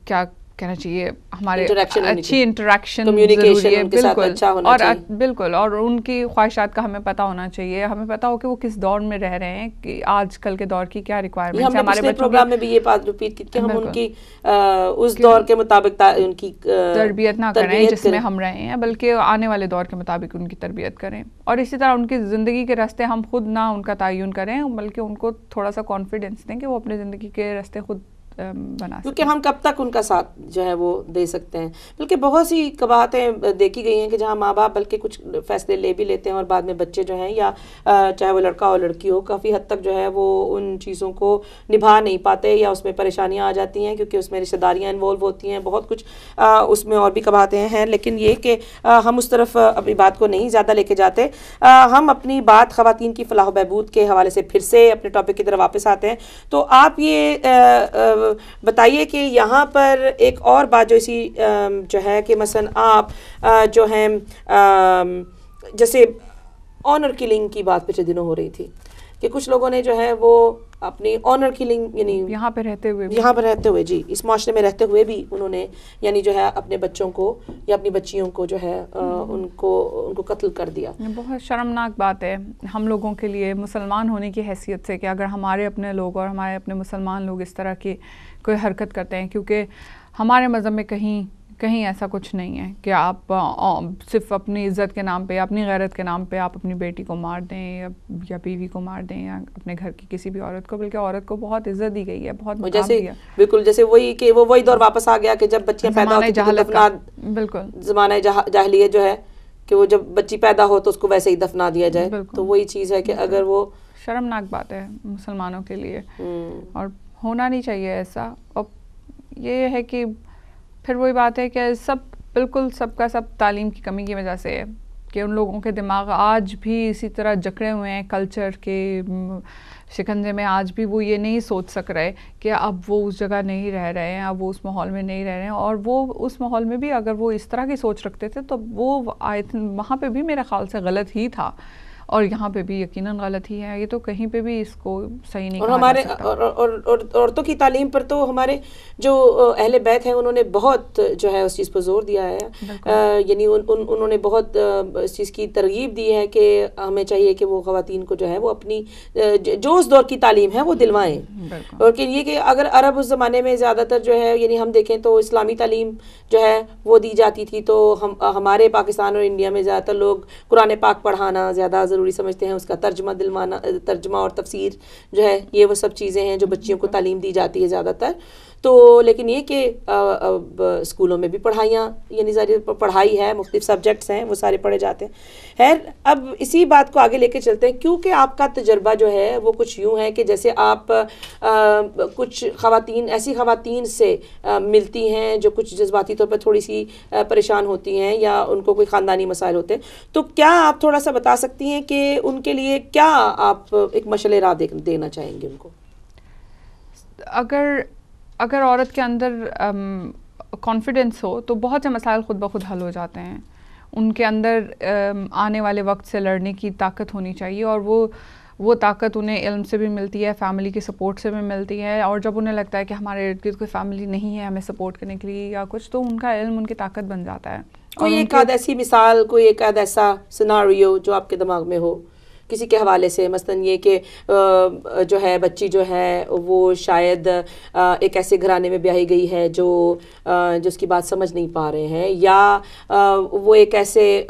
کیا کہنا چاہیے, ہمارے اچھی انٹریکشن ضروری ہے. بالکل, اور بالکل, اور ان کی خواہشات کا ہمیں پتہ ہونا چاہیے. ہمیں پتہ ہو کہ وہ کس دور میں رہ رہے ہیں, کہ آج کل کے دور کی کیا ریکوائرمنٹس ہیں. ہمارے پروگرام میں بھی یہ بات ریپیٹ کی کہ ہم ان کی اس دور کے مطابق ان کی تربیت نہ کریں جس میں ہم رہے ہیں, بلکہ آنے والے دور کے مطابق ان کی تربیت کریں. اور اسی طرح ان کی زندگی کے راستے ہم خود نہ ان کا تعین کریں, بلکہ ان کو تھوڑا سا کانفیڈنس دیں کہ وہ اپنی زندگی کے راستے خود بنا سکتے. کیونکہ ہم کب تک ان کا ساتھ جو ہے وہ دے سکتے ہیں. بلکہ بہت سی قباحتیں دیکھی گئی ہیں کہ جہاں ماں باپ بلکہ کچھ فیصلے لے بھی لیتے ہیں اور بعد میں بچے جو ہیں یا چاہے وہ لڑکا ہو لڑکی ہو کافی حد تک جو ہے وہ ان چیزوں کو نبھا نہیں پاتے یا اس میں پریشانیاں آ جاتی ہیں کیونکہ اس میں رشتہ داریاں انوالو ہوتی ہیں, بہت کچھ اس میں اور بھی قباحتیں ہیں. لیکن یہ کہ ہم اس طرف اپنی بات کو نہیں زیادہ لے کے جاتے. ہم اپنی بات خواتین کی فلاح و بہبود کے حوالے سے پھر سے اپنے ٹاپک کی طرف واپس آتے ہیں. تو آپ یہ بتائیے کہ یہاں پر ایک اور بات جو اسی جو ہے کہ مثلا آپ جو ہیں جیسے آنر کلنگ کی بات پچھلے دنوں ہو رہی تھی کہ کچھ لوگوں نے جو ہے وہ اپنی آنر کلنگ یعنی یہاں پہ رہتے ہوئے جی اس معاشرے میں رہتے ہوئے بھی انہوں نے یعنی جو ہے اپنے بچوں کو یا اپنی بچیوں کو جو ہے ان کو قتل کر دیا. بہت شرمناک بات ہے ہم لوگوں کے لیے مسلمان ہونے کی حیثیت سے کہ اگر ہمارے اپنے لوگ اور ہمارے اپنے مسلمان لوگ اس طرح کی کوئی حرکت کرتے ہیں, کیونکہ ہمارے مذہب میں کہیں ایسا کچھ نہیں ہے کہ آپ صرف اپنی عزت کے نام پہ یا اپنی غیرت کے نام پہ آپ اپنی بیٹی کو مار دیں یا بیوی کو مار دیں یا اپنے گھر کی کسی بھی عورت کو, بلکہ عورت کو بہت عزت دی گئی ہے, بہت مقام دیا. بالکل جیسے وہی کہ وہی دور واپس آ گیا کہ جب بچیاں پیدا ہوتی بالکل زمانہ جاہلیت جو ہے کہ وہ جب بچی پیدا ہو تو اس کو ویسے ہی دفنا دیا جائے. تو وہی چیز ہے کہ اگر وہ شرمناک بات ہے مسلمانوں کے لیے اور ہونا نہیں چاہیے ایسا. اور یہ ہے کہ پھر وہی بات ہے کہ بالکل سب کا سب تعلیم کی کمی کی وجہ سے ہے کہ ان لوگوں کے دماغ آج بھی اسی طرح جکڑے ہوئے ہیں کلچر کے شکنجے میں. آج بھی وہ یہ نہیں سوچ سک رہے کہ اب وہ اس جگہ نہیں رہ رہے ہیں, اب وہ اس ماحول میں نہیں رہ رہے ہیں. اور وہ اس ماحول میں بھی اگر وہ اس طرح کی سوچ رکھتے تھے تو وہ وہاں پہ بھی میرے خیال سے غلط ہی تھا اور یہاں پہ بھی یقیناً غلط ہی ہے. یہ تو کہیں پہ بھی اس کو صحیح نہیں کہا جا سکتا. اور عورتوں کی تعلیم پر تو ہمارے جو اہل بیت ہیں انہوں نے بہت جو ہے اس چیز پر زور دیا ہے. یعنی انہوں نے بہت اس چیز کی ترغیب دی ہے کہ ہمیں چاہیے کہ وہ خواتین کو جو ہے وہ اپنی جو اس دور کی تعلیم ہے وہ دلوائیں. اور کہ یہ کہ اگر عرب اس زمانے میں زیادہ تر جو ہے یعنی ہم دیکھیں تو اسلامی تعلیم جو ہے وہ دی جاتی تھی, تو ہمارے پاکستان اور انڈیا میں زیادہ تر لوگ قرآن پاک پڑھانا زیادہ ضروری سمجھتے ہیں, اس کا ترجمہ اور تفسیر جو ہے یہ وہ سب چیزیں ہیں جو بچیوں کو تعلیم دی جاتی ہے زیادہ تر. تو لیکن یہ کہ اسکولوں میں بھی پڑھائیاں یعنی پڑھائی ہے, مختلف سبجیکٹس ہیں وہ سارے پڑھے جاتے ہیں. خیر اب اسی بات کو آگے لے کے چلتے ہیں کیونکہ آپ کا تجربہ جو ہے وہ کچھ یوں ہے کہ جیسے آپ کچھ ایسی خواتین سے ملتی ہیں جو کچھ جذباتی طور پر تھوڑی سی پریشان ہوتی ہیں یا ان کو کوئی خاندانی مسائل ہوتے ہیں, تو کیا آپ تھوڑا سا بتا سکتی ہیں کہ ان کے لیے کیا آپ ایک مشعل راہ دینا چاہیں گے ان کو؟ اگر عورت کے اندر کانفیڈنس ہو تو بہت سے مسائل خود بخود حل ہو جاتے ہیں. ان کے اندر آنے والے وقت سے لڑنے کی طاقت ہونی چاہیے, اور وہ طاقت انہیں علم سے بھی ملتی ہے, فیملی کی سپورٹ سے بھی ملتی ہے. اور جب انہیں لگتا ہے کہ ہمارے ارد گرد کوئی فیملی نہیں ہے ہمیں سپورٹ کرنے کے لیے یا کچھ, تو ان کا علم ان کی طاقت بن جاتا ہے. کوئی ایک آدھ ایسی مثال، کوئی ایک آدھ ایسا سیناریو جو آپ کے دماغ میں ہو کسی کے حوالے سے، مثلاً یہ کہ جو ہے بچی جو ہے وہ شاید ایک ایسے گھرانے میں بیاہی گئی ہے جو اس کی بات سمجھ نہیں پا رہے ہیں، یا وہ ایک ایسے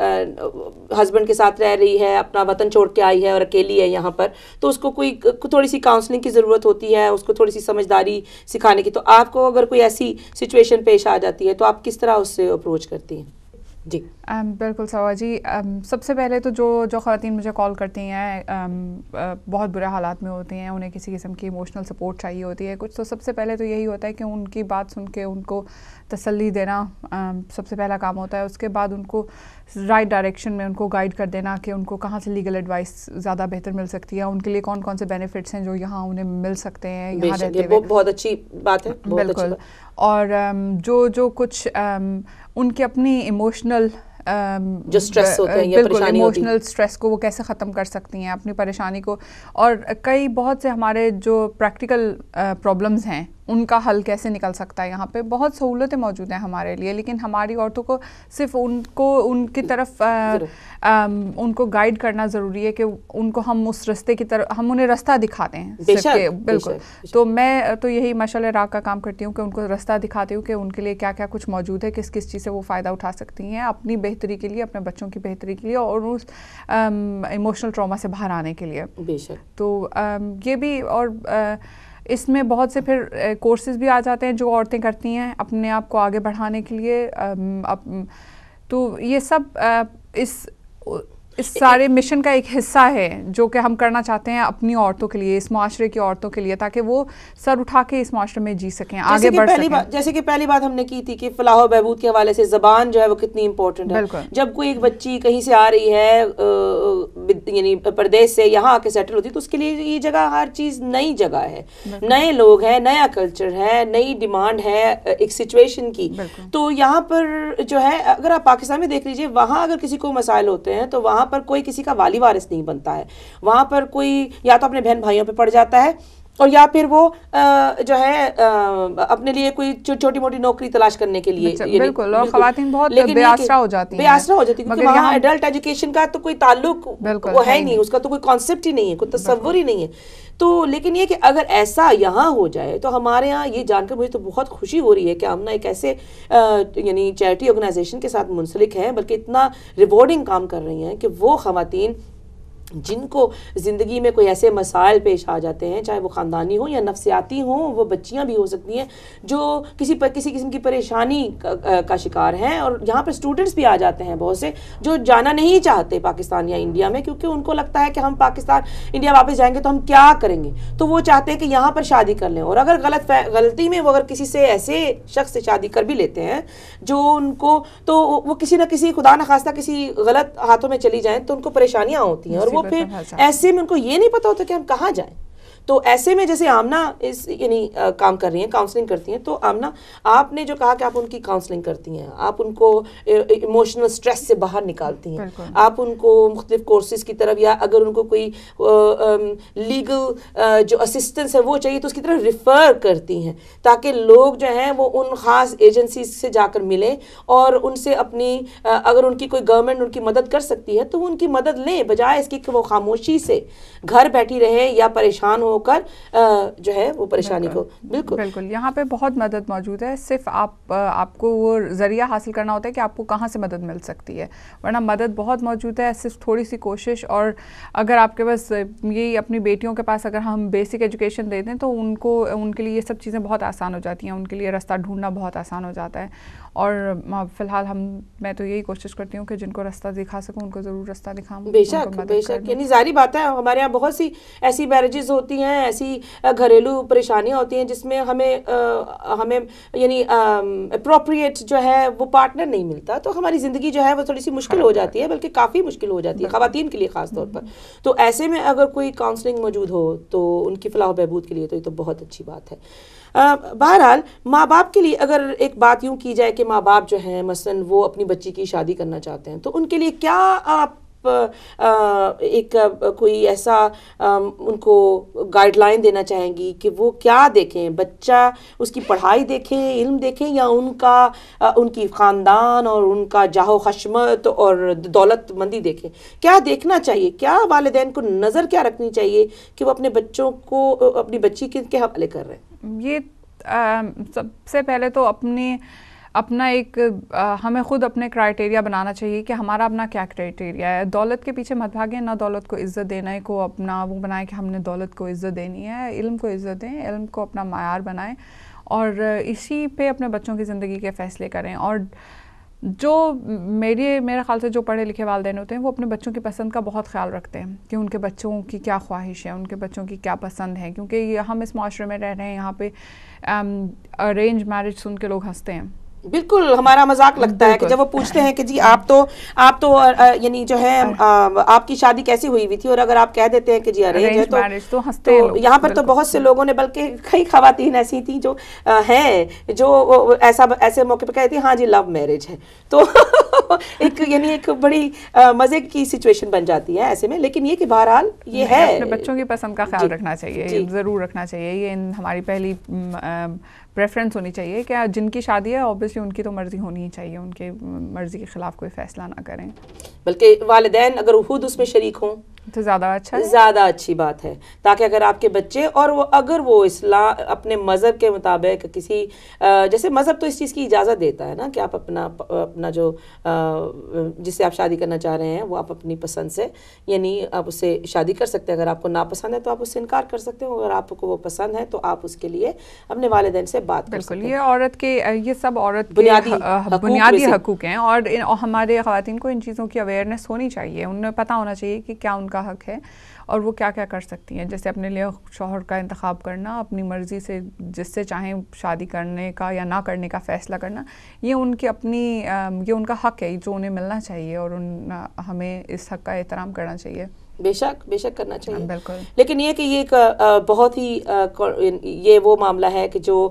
ہسبینڈ کے ساتھ رہ رہی ہے، اپنا وطن چھوڑ کے آئی ہے اور اکیلی ہے یہاں پر، تو اس کو کوئی تھوڑی سی کاؤنسلنگ کی ضرورت ہوتی ہے، اس کو تھوڑی سی سمجھداری سکھانے کی. تو آپ کو اگر کوئی ایسی سچویشن پیش آ جاتی ہے تو آپ کس طرح اس سے اپروچ کرتی ہیں؟ جی بالکل سوا جی. سب سے پہلے تو جو خواتین مجھے کال کرتی ہیں بہت برے حالات میں ہوتی ہیں، انہیں کسی قسم کی ایموشنل سپورٹ چاہیے ہوتی ہے کچھ، تو سب سے پہلے تو یہی ہوتا ہے کہ ان کی بات سن کے ان کو تسلی دینا سب سے پہلا کام ہوتا ہے. اس کے بعد ان کو رائٹ ڈائریکشن میں ان کو گائیڈ کر دینا کہ ان کو کہاں سے لیگل ایڈوائس زیادہ بہتر مل سکتی ہے، ان کے لیے کون کون سے بینیفٹس ہیں جو یہاں انہیں مل سکتے ہیں یہاں رہتے ہوئے. بہت اچھی بات ہے. بالکل. اور جو کچھ ان کے اپنی ایموشنل جو سٹریس ہوتے ہیں یا بالکل ایموشنل سٹریس کو وہ کیسے ختم کر سکتی ہیں، اپنی پریشانی کو، اور کئی بہت سے ہمارے جو پریکٹیکل پرابلمز ہیں ان کا حل کیسے نکل سکتا ہے. یہاں پہ بہت سہولتیں موجود ہیں ہمارے لیے، لیکن ہماری عورتوں کو صرف ان کی طرف ان کو گائیڈ کرنا ضروری ہے کہ ان کو ہم اس راستے کی طرف ہم انہیں راستہ دکھاتے ہیں. بالکل. تو میں تو یہی ماشاءاللہ راہ کا کام کرتی ہوں کہ ان کو راستہ دکھاتی ہوں کہ ان کے لیے کیا کیا کچھ موجود ہے، کس کس چیز سے وہ فائدہ اٹھا سکتی ہیں اپنی بہتری کے لیے، اپنے بچوں کی بہتری کے لیے، اور اس ایموشنل ٹراما سے باہر آنے کے لیے. تو یہ بھی، اور اس میں بہت سے پھر کورسز بھی آ جاتے ہیں جو عورتیں کرتی ہیں اپنے آپ کو آگے بڑھانے کے لیے. تو یہ سب اس سارے مشن کا ایک حصہ ہے جو کہ ہم کرنا چاہتے ہیں اپنی عورتوں کے لیے، اس معاشرے کی عورتوں کے لیے، تاکہ وہ سر اٹھا کے اس معاشرے میں جی سکیں، آگے بڑھ سکیں. جیسے کہ پہلی بات ہم نے کی تھی کہ فلاح و بہبود کے حوالے سے زبان جو ہے وہ کتنی امپورٹنٹ ہے. جب کوئی ایک بچی کہیں سے آ رہی ہے یعنی پردیس سے یہاں آ کے سیٹل ہوتی ہے تو اس کے لیے یہ جگہ ہر چیز نئی جگہ ہے، نئے لوگ ہیں، نیا کلچر ہے، نئی ڈیمانڈ ہے ایک سچویشن کی. تو یہاں پر جو ہے اگر آپ پاکستان میں دیکھ لیجئے، وہاں اگر کسی کو مسائل ہوتے ہیں تو وہاں پر کوئی کسی کا والی وارث نہیں بنتا ہے. وہاں پر کوئی یا تو اپنے بہن بھائیوں پہ پڑ جاتا ہے، اور یا پھر وہ جو ہے اپنے لیے کوئی چھوٹی موٹی نوکری تلاش کرنے کے لیے. بالکل. اور خواتین بہت بے آسرا ہو جاتی ہیں. کیونکہ وہاں ایڈلٹ ایجوکیشن کا تو کوئی تعلق وہ ہے ہی نہیں، اس کا تو کوئی کانسیپٹ ہی نہیں ہے، کوئی تصور ہی نہیں ہے. تو لیکن یہ کہ اگر ایسا یہاں ہو جائے تو ہمارے یہاں یہ جان کر مجھے تو بہت خوشی ہو رہی ہے کہ ہم نا ایک ایسے یعنی چیریٹی آرگنائزیشن کے ساتھ منسلک ہیں، بلکہ اتنا ریوارڈنگ کام کر رہی ہیں کہ وہ خواتین جن کو زندگی میں کوئی ایسے مسائل پیش آ جاتے ہیں، چاہے وہ خاندانی ہوں یا نفسیاتی ہوں، وہ بچیاں بھی ہو سکتی ہیں جو کسی قسم کی پریشانی کا شکار ہیں. اور یہاں پر اسٹوڈنٹس بھی آ جاتے ہیں بہت سے جو جانا نہیں چاہتے پاکستان یا انڈیا میں، کیونکہ ان کو لگتا ہے کہ ہم پاکستان انڈیا واپس جائیں گے تو ہم کیا کریں گے. تو وہ چاہتے ہیں کہ یہاں پر شادی کر لیں، اور اگر غلطی میں وہ اگر کسی سے ایسے شخص سے شادی کر بھی لیتے ہیں جو ان کو، تو وہ کسی نہ کسی خدا نخواستہ کسی غلط ہاتھوں میں چلی جائیں تو ان کو پریشانیاں ہوتی ہیں، اور وہ پھر ایسے میں ان کو یہ نہیں پتا ہوتا کہ ہم کہاں جائیں. تو ایسے میں جیسے آمنہ یعنی کام کر رہی ہیں، کاؤنسلنگ کرتی ہیں، تو آمنہ آپ نے جو کہا کہ آپ ان کی کاؤنسلنگ کرتی ہیں، آپ ان کو ایموشنل سٹریس سے باہر نکالتی ہیں، آپ ان کو مختلف کورسز کی طرف، یا اگر ان کو کوئی لیگل جو اسسٹنس ہے وہ چاہیے تو اس کی طرف ریفر کرتی ہیں، تاکہ لوگ جو ہیں وہ ان خاص ایجنسیز سے جا کر ملیں اور ان سے اپنی اگر ان کی کوئی گورنمنٹ ان کی مدد کر سکتی ہے تو وہ ان کی مدد لیں، بجائے اس کی کہ وہ خاموشی سے گھر بیٹھی رہے یا پریشان ہو کر جو ہے وہ پریشانی کو. بالکل. یہاں پہ بہت مدد موجود ہے، صرف آپ کو وہ ذریعہ حاصل کرنا ہوتا ہے کہ آپ کو کہاں سے مدد مل سکتی ہے، ورنہ مدد بہت موجود ہے، صرف تھوڑی سی کوشش. اور اگر آپ کے پاس یہی اپنی بیٹیوں کے پاس اگر ہم بیسک ایجوکیشن دے دیں تو ان کے لیے یہ سب چیزیں بہت آسان ہو جاتی ہیں، ان کے لیے راستہ ڈھونڈنا بہت آسان ہو جاتا ہے. اور فی الحال میں تو یہی کوشش کرتی ہوں کہ جن کو راستہ دکھا سکوں ان کو ضرور راستہ دکھاؤں. بے شک یعنی ظاہری بات ہے ہمارے یہاں بہت سی ایسی میرجز ہوتی ہیں، ایسی گھریلو پریشانیاں ہوتی ہیں جس میں ہمیں یعنی اپروپریٹ جو ہے وہ پارٹنر نہیں ملتا، تو ہماری زندگی جو ہے وہ تھوڑی سی مشکل ہو جاتی ہے، بلکہ کافی مشکل ہو جاتی ہے خواتین کے لیے خاص طور پر. تو ایسے میں اگر کوئی کاؤنسلنگ موجود ہو تو ان کی فلاح و بہبود کے لیے تو یہ تو بہت اچھی بات ہے. بہرحال ماں باپ کے لیے اگر ایک بات یوں کی جائے کہ ماں باپ جو ہیں مثلاً وہ اپنی بچی کی شادی کرنا چاہتے ہیں تو ان کے لیے کیا آپ ایک کوئی ایسا ان کو گائیڈ لائن دینا چاہیں گی کہ وہ کیا دیکھیں؟ بچہ اس کی پڑھائی دیکھیں، علم دیکھیں، یا ان کی خاندان اور ان کا جاہ و خشمت اور دولت مندی دیکھیں؟ کیا دیکھنا چاہیے؟ کیا والدین کو نظر کیا رکھنی چاہیے کہ وہ اپنے بچوں کو، اپنی بچی کے حوالے کر رہے ہیں؟ یہ سب سے پہلے تو اپنا ایک ہمیں خود اپنے کرائٹیریا بنانا چاہیے کہ ہمارا اپنا کیا کرائٹیریا ہے. دولت کے پیچھے مت بھاگیں، نہ دولت کو عزت دینے کو اپنا وہ بنائیں کہ ہم نے دولت کو عزت دینی ہے. علم کو عزت دیں، علم کو اپنا معیار بنائیں اور اسی پہ اپنے بچوں کی زندگی کے فیصلے کریں. اور جو میرے خیال سے جو پڑھے لکھے والدین ہوتے ہیں وہ اپنے بچوں کی پسند کا بہت خیال رکھتے ہیں کہ ان کے بچوں کی کیا خواہش ہے، ان کے بچوں کی کیا پسند ہے. کیونکہ ہم اس معاشرے میں رہ رہے ہیں، یہاں پہ ارینج میرج سن کے لوگ ہنستے ہیں. بالکل ہمارا مذاق لگتا ہے کہ جب وہ پوچھتے ہیں کہ جی آپ تو یعنی جو ہے آپ کی شادی کیسی ہوئی ہوئی تھی، اور اگر آپ کہہ دیتے ہیں کہ جی ارینج ہے تو ہنستے ہیں. یہاں پر تو بہت سے لوگوں نے، بلکہ کئی خواتین ایسی تھیں جو ہیں جو ایسے موقع پہ کہتی ہیں ہاں جی لو میرج ہے. تو ایک بڑی مزے کی سچویشن بن جاتی ہے ایسے میں. لیکن یہ کہ بہرحال یہ ہے اپنے بچوں کی پسند کا خیال رکھنا چاہیے، ضرور رکھنا چاہیے. یہ ہماری پہلی پریفرنس ہونی چاہیے کہ جن کی شادی ہے اوبیسلی ان کی تو مرضی ہونی ہی چاہیے، ان کے مرضی کے خلاف کوئی فیصلہ نہ کریں. بلکہ والدین اگر خود اس میں شریک ہوں تو زیادہ اچھی بات ہے، تاکہ اگر آپ کے بچے اور اگر وہ اسلام اپنے مذہب کے مطابق کسی جیسے مذہب تو اس چیز کی اجازت دیتا ہے نا کہ آپ اپنا جو جس سے آپ شادی کرنا چاہ رہے ہیں وہ آپ اپنی پسند سے، یعنی آپ اس سے شادی کر سکتے ہیں. اگر آپ کو ناپسند ہے تو آپ اس سے انکار کر سکتے ہیں، اگر آپ کو وہ پسند ہے تو آپ اس کے لیے اپنے والدین سے بات کر سکتے ہیں. بالکل، یہ سب عورت کے بنیادی حقوق ہیں اور ہمارے خواتین کو ان چیزوں کی اویئرنیس ہونی چاہیے. انہیں پتہ ہونا چاہیے کہ کیا ان کا حق ہے اور وہ کیا کیا کر سکتی ہیں. جیسے اپنے لیے شوہر کا انتخاب کرنا، اپنی مرضی سے جس سے چاہیں شادی کرنے کا یا نہ کرنے کا فیصلہ کرنا، یہ ان کی یہ ان کا حق ہے جو انہیں ملنا چاہیے اور ہمیں اس حق کا احترام کرنا چاہیے. بے شک کرنا چاہیے. بالکل. لیکن یہ کہ یہ ایک بہت ہی یہ وہ معاملہ ہے کہ جو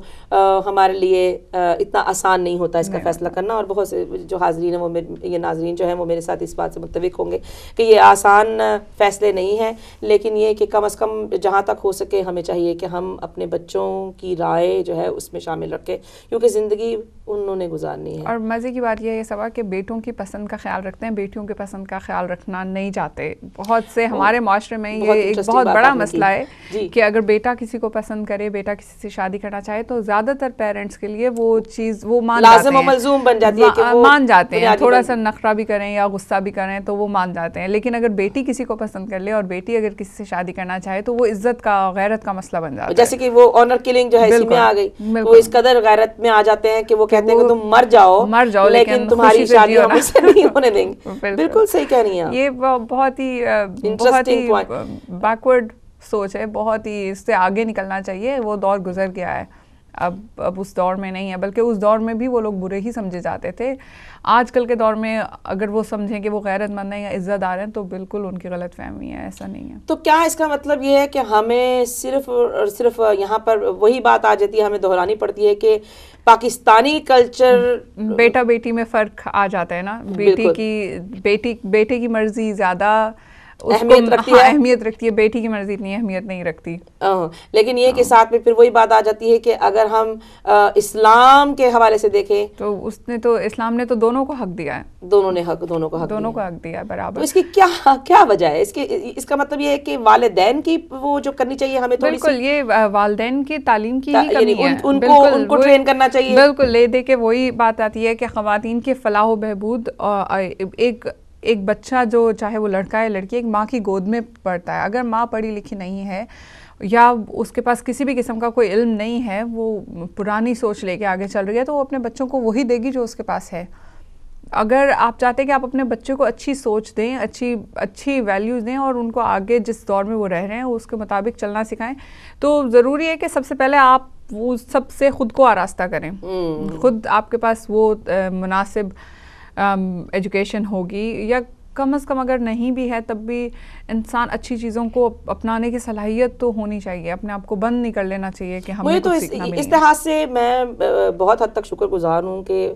ہمارے لیے اتنا آسان نہیں ہوتا اس کا فیصلہ کرنا. اور بہت سے جو حاضرین ہیں وہ یہ ناظرین جو ہیں وہ میرے ساتھ اس بات سے متفق ہوں گے کہ یہ آسان فیصلے نہیں ہیں. لیکن یہ کہ کم از کم جہاں تک ہو سکے ہمیں چاہیے کہ ہم اپنے بچوں کی رائے جو ہے اس میں شامل رکھیں، کیونکہ زندگی انہوں نے گزارنی ہے. اور مزے کی بات یہ ہے سبا کہ بیٹوں کی پسند کا خیال رکھتے ہیں، بیٹیوں کی پسند کا خیال رکھنا نہیں چاہتے. بہت سے ہمارے معاشرے میں یہ ایک بہت بڑا مسئلہ ہے کہ اگر بیٹا کسی کو پسند کرے، بیٹا کسی سے شادی کرنا چاہے تو زیادہ تر پیرنٹس کے لیے وہ چیز وہ لازم و ملزوم بن جاتی ہے کہ وہ مان جاتے ہیں. تھوڑا سا نخرہ بھی کریں یا غصہ بھی کریں تو وہ مان جاتے ہیں. لیکن اگر بیٹی کسی کو پسند کر لے اور بیٹی اگر کسی سے شادی کرنا چاہے تو وہ عزت کا، غیرت کا مسئلہ بن جاتا ہے. جیسے کہ وہ آنر کلنگ جو ہے اسی میں آ گئی، وہ اس قدر غیرت میں آ جاتے ہیں کہ وہ کہتے ہیں کہ تم مر جاؤ لیکن تمہاری شادی ہم سے نہیں ہونے دیں گے. بالکل صحیح کہہ رہی ہیں. یہ بہت ہی بیکورڈ سوچ ہے، بہت ہی اس سے آگے نکلنا چاہیے. وہ دور گزر گیا ہے، اب اس دور میں نہیں ہے. بلکہ اس دور میں بھی وہ لوگ برے ہی سمجھے جاتے تھے. آج کل کے دور میں اگر وہ سمجھیں کہ وہ غیرت مند ہیں یا عزت دار ہیں تو بالکل ان کی غلط فہمی ہے، ایسا نہیں ہے. تو کیا اس کا مطلب یہ ہے کہ ہمیں صرف یہاں پر وہی بات آ جاتی ہے، ہمیں دہرانی پڑتی ہے کہ پاکستانی کلچر بیٹا بیٹی میں فرق آ جاتا ہے نا. بیٹے کی مرضی زیادہ اہمیت رکھتی ہے، بیٹی کی مرضی اتنی اہمیت نہیں رکھتی. لیکن یہ کہ ساتھ میں پھر وہی بات آ جاتی ہے کہ اگر ہم اسلام کے حوالے سے دیکھیں تو اسلام نے تو دونوں کو حق دیا ہے. دونوں کو حق دیا برابر. تو اس کی کیا وجہ ہے؟ اس کا مطلب یہ ہے کہ والدین کی وہ جو کرنی چاہیے ہمیں تھوڑی سی. بالکل، یہ والدین کی تعلیم کی ہی کمی ہے. ان کو ٹرین کرنا چاہیے. بالکل، لے دے کے وہی بات آتی ہے کہ خواتین کی فلاح و بہبود، ایک بچہ جو چاہے وہ لڑکا ہے لڑکی، ایک ماں کی گود میں پڑتا ہے. اگر ماں پڑھی لکھی نہیں ہے یا اس کے پاس کسی بھی قسم کا کوئی علم نہیں ہے، وہ پرانی سوچ لے کے آگے چل رہی ہے تو وہ اپنے بچوں کو وہی دے گی جو اس کے پاس ہے. اگر آپ چاہتے ہیں کہ آپ اپنے بچے کو اچھی سوچ دیں، اچھی ویلیوز دیں اور ان کو آگے جس دور میں وہ رہ رہے ہیں اس کے مطابق چلنا سکھائیں، تو ضروری ہے کہ سب سے پہلے آپ وہ سب سے خود کو آراستہ کریں. خود آپ کے پاس وہ مناسب ایجوکیشن ہوگی، یا کم از کم اگر نہیں بھی ہے تب بھی انسان اچھی چیزوں کو اپنانے کی صلاحیت تو ہونی چاہیے. اپنے آپ کو بند نہیں کر لینا چاہیے کہ ہمیں کچھ سیکھنا بھی نہیں. اس لحاظ سے میں بہت حد تک شکر گزار ہوں کہ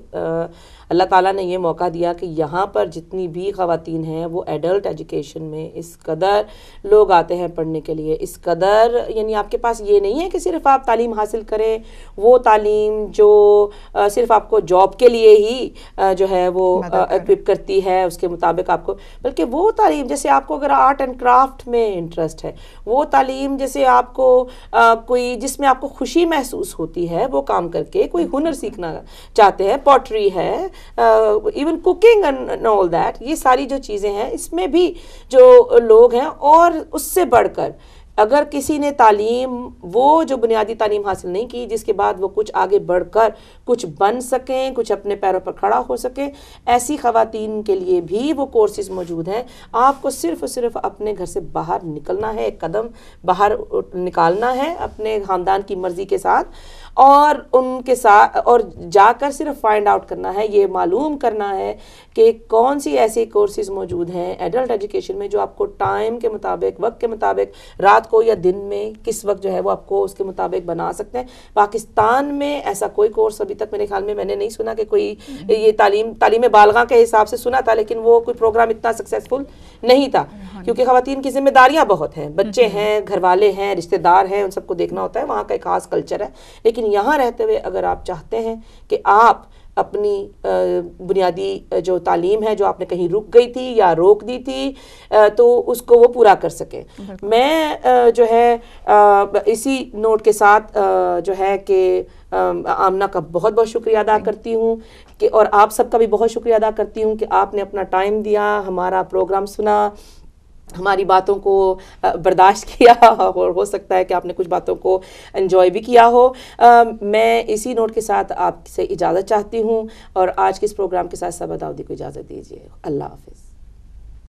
اللہ تعالیٰ نے یہ موقع دیا کہ یہاں پر جتنی بھی خواتین ہیں وہ ایڈلٹ ایجوکیشن میں اس قدر لوگ آتے ہیں پڑھنے کے لیے، اس قدر یعنی آپ کے پاس یہ نہیں ہے کہ صرف آپ تعلیم حاصل کریں، وہ تعلیم جو صرف آپ کو جاب کے لیے ہی جو ہے وہ ایکوپ کرتی ہے اس کے مطابق آپ کو، بلکہ وہ تعلیم جیسے آپ کو اگر آرٹ اینڈ کرافٹ میں انٹرسٹ ہے، وہ تعلیم جیسے آپ کو کوئی جس میں آپ کو خوشی محسوس ہوتی ہے وہ کام کر کے، کوئی ہنر سیکھنا چاہتے ہیں، پوٹری ہے، even cooking and all that, یہ ساری جو چیزیں ہیں اس میں بھی جو لوگ ہیں، اور اس سے بڑھ کر اگر کسی نے تعلیم وہ جو بنیادی تعلیم حاصل نہیں کی جس کے بعد وہ کچھ آگے بڑھ کر کچھ بن سکیں، کچھ اپنے پیروں پر کھڑا ہو سکیں، ایسی خواتین کے لیے بھی وہ کورسز موجود ہیں. آپ کو صرف اور صرف اپنے گھر سے باہر نکلنا ہے، ایک قدم باہر نکالنا ہے اپنے خاندان کی مرضی کے ساتھ، اور ان کے ساتھ اور جا کر صرف فائنڈ آؤٹ کرنا ہے، یہ معلوم کرنا ہے کہ کون سی ایسی کورسز موجود ہیں ایڈلٹ ایجوکیشن میں جو آپ کو ٹائم کے مطابق، وقت کے مطابق، رات کو یا دن میں کس وقت جو ہے وہ آپ کو اس کے مطابق بنا سکتے ہیں. پاکستان میں ایسا کوئی کورس ابھی تک میرے خیال میں نے نہیں سنا کہ کوئی یہ تعلیم بالغاں کے حساب سے سنا تھا، لیکن وہ کوئی پروگرام اتنا سکسیسفل نہیں تھا، کیونکہ خواتین کی ذمہ داریاں بہت ہیں، بچے ہیں، گھر والے ہیں، رشتہ دار ہیں، ان سب کو دیکھنا ہوتا ہے، وہاں کا ایک خاص کلچر ہے. لیکن یہاں رہتے ہوئے اگر آپ چاہتے ہیں کہ آپ اپنی بنیادی جو تعلیم ہے جو آپ نے کہیں رک گئی تھی یا روک دی تھی تو اس کو وہ پورا کر سکیں. میں جو ہے اسی نوٹ کے ساتھ جو ہے کہ آمنہ کا بہت بہت شکریہ ادا کرتی ہوں کہ، اور آپ سب کا بھی بہت شکریہ ادا کرتی ہوں کہ آپ نے اپنا ٹائم دیا، ہمارا پروگرام سنا، ہماری باتوں کو برداشت کیا، اور ہو سکتا ہے کہ آپ نے کچھ باتوں کو انجوائے بھی کیا ہو. میں اسی نوٹ کے ساتھ آپ سے اجازت چاہتی ہوں، اور آج کے اس پروگرام کے ساتھ صبا داؤدی کو اجازت دیجیے. اللہ حافظ.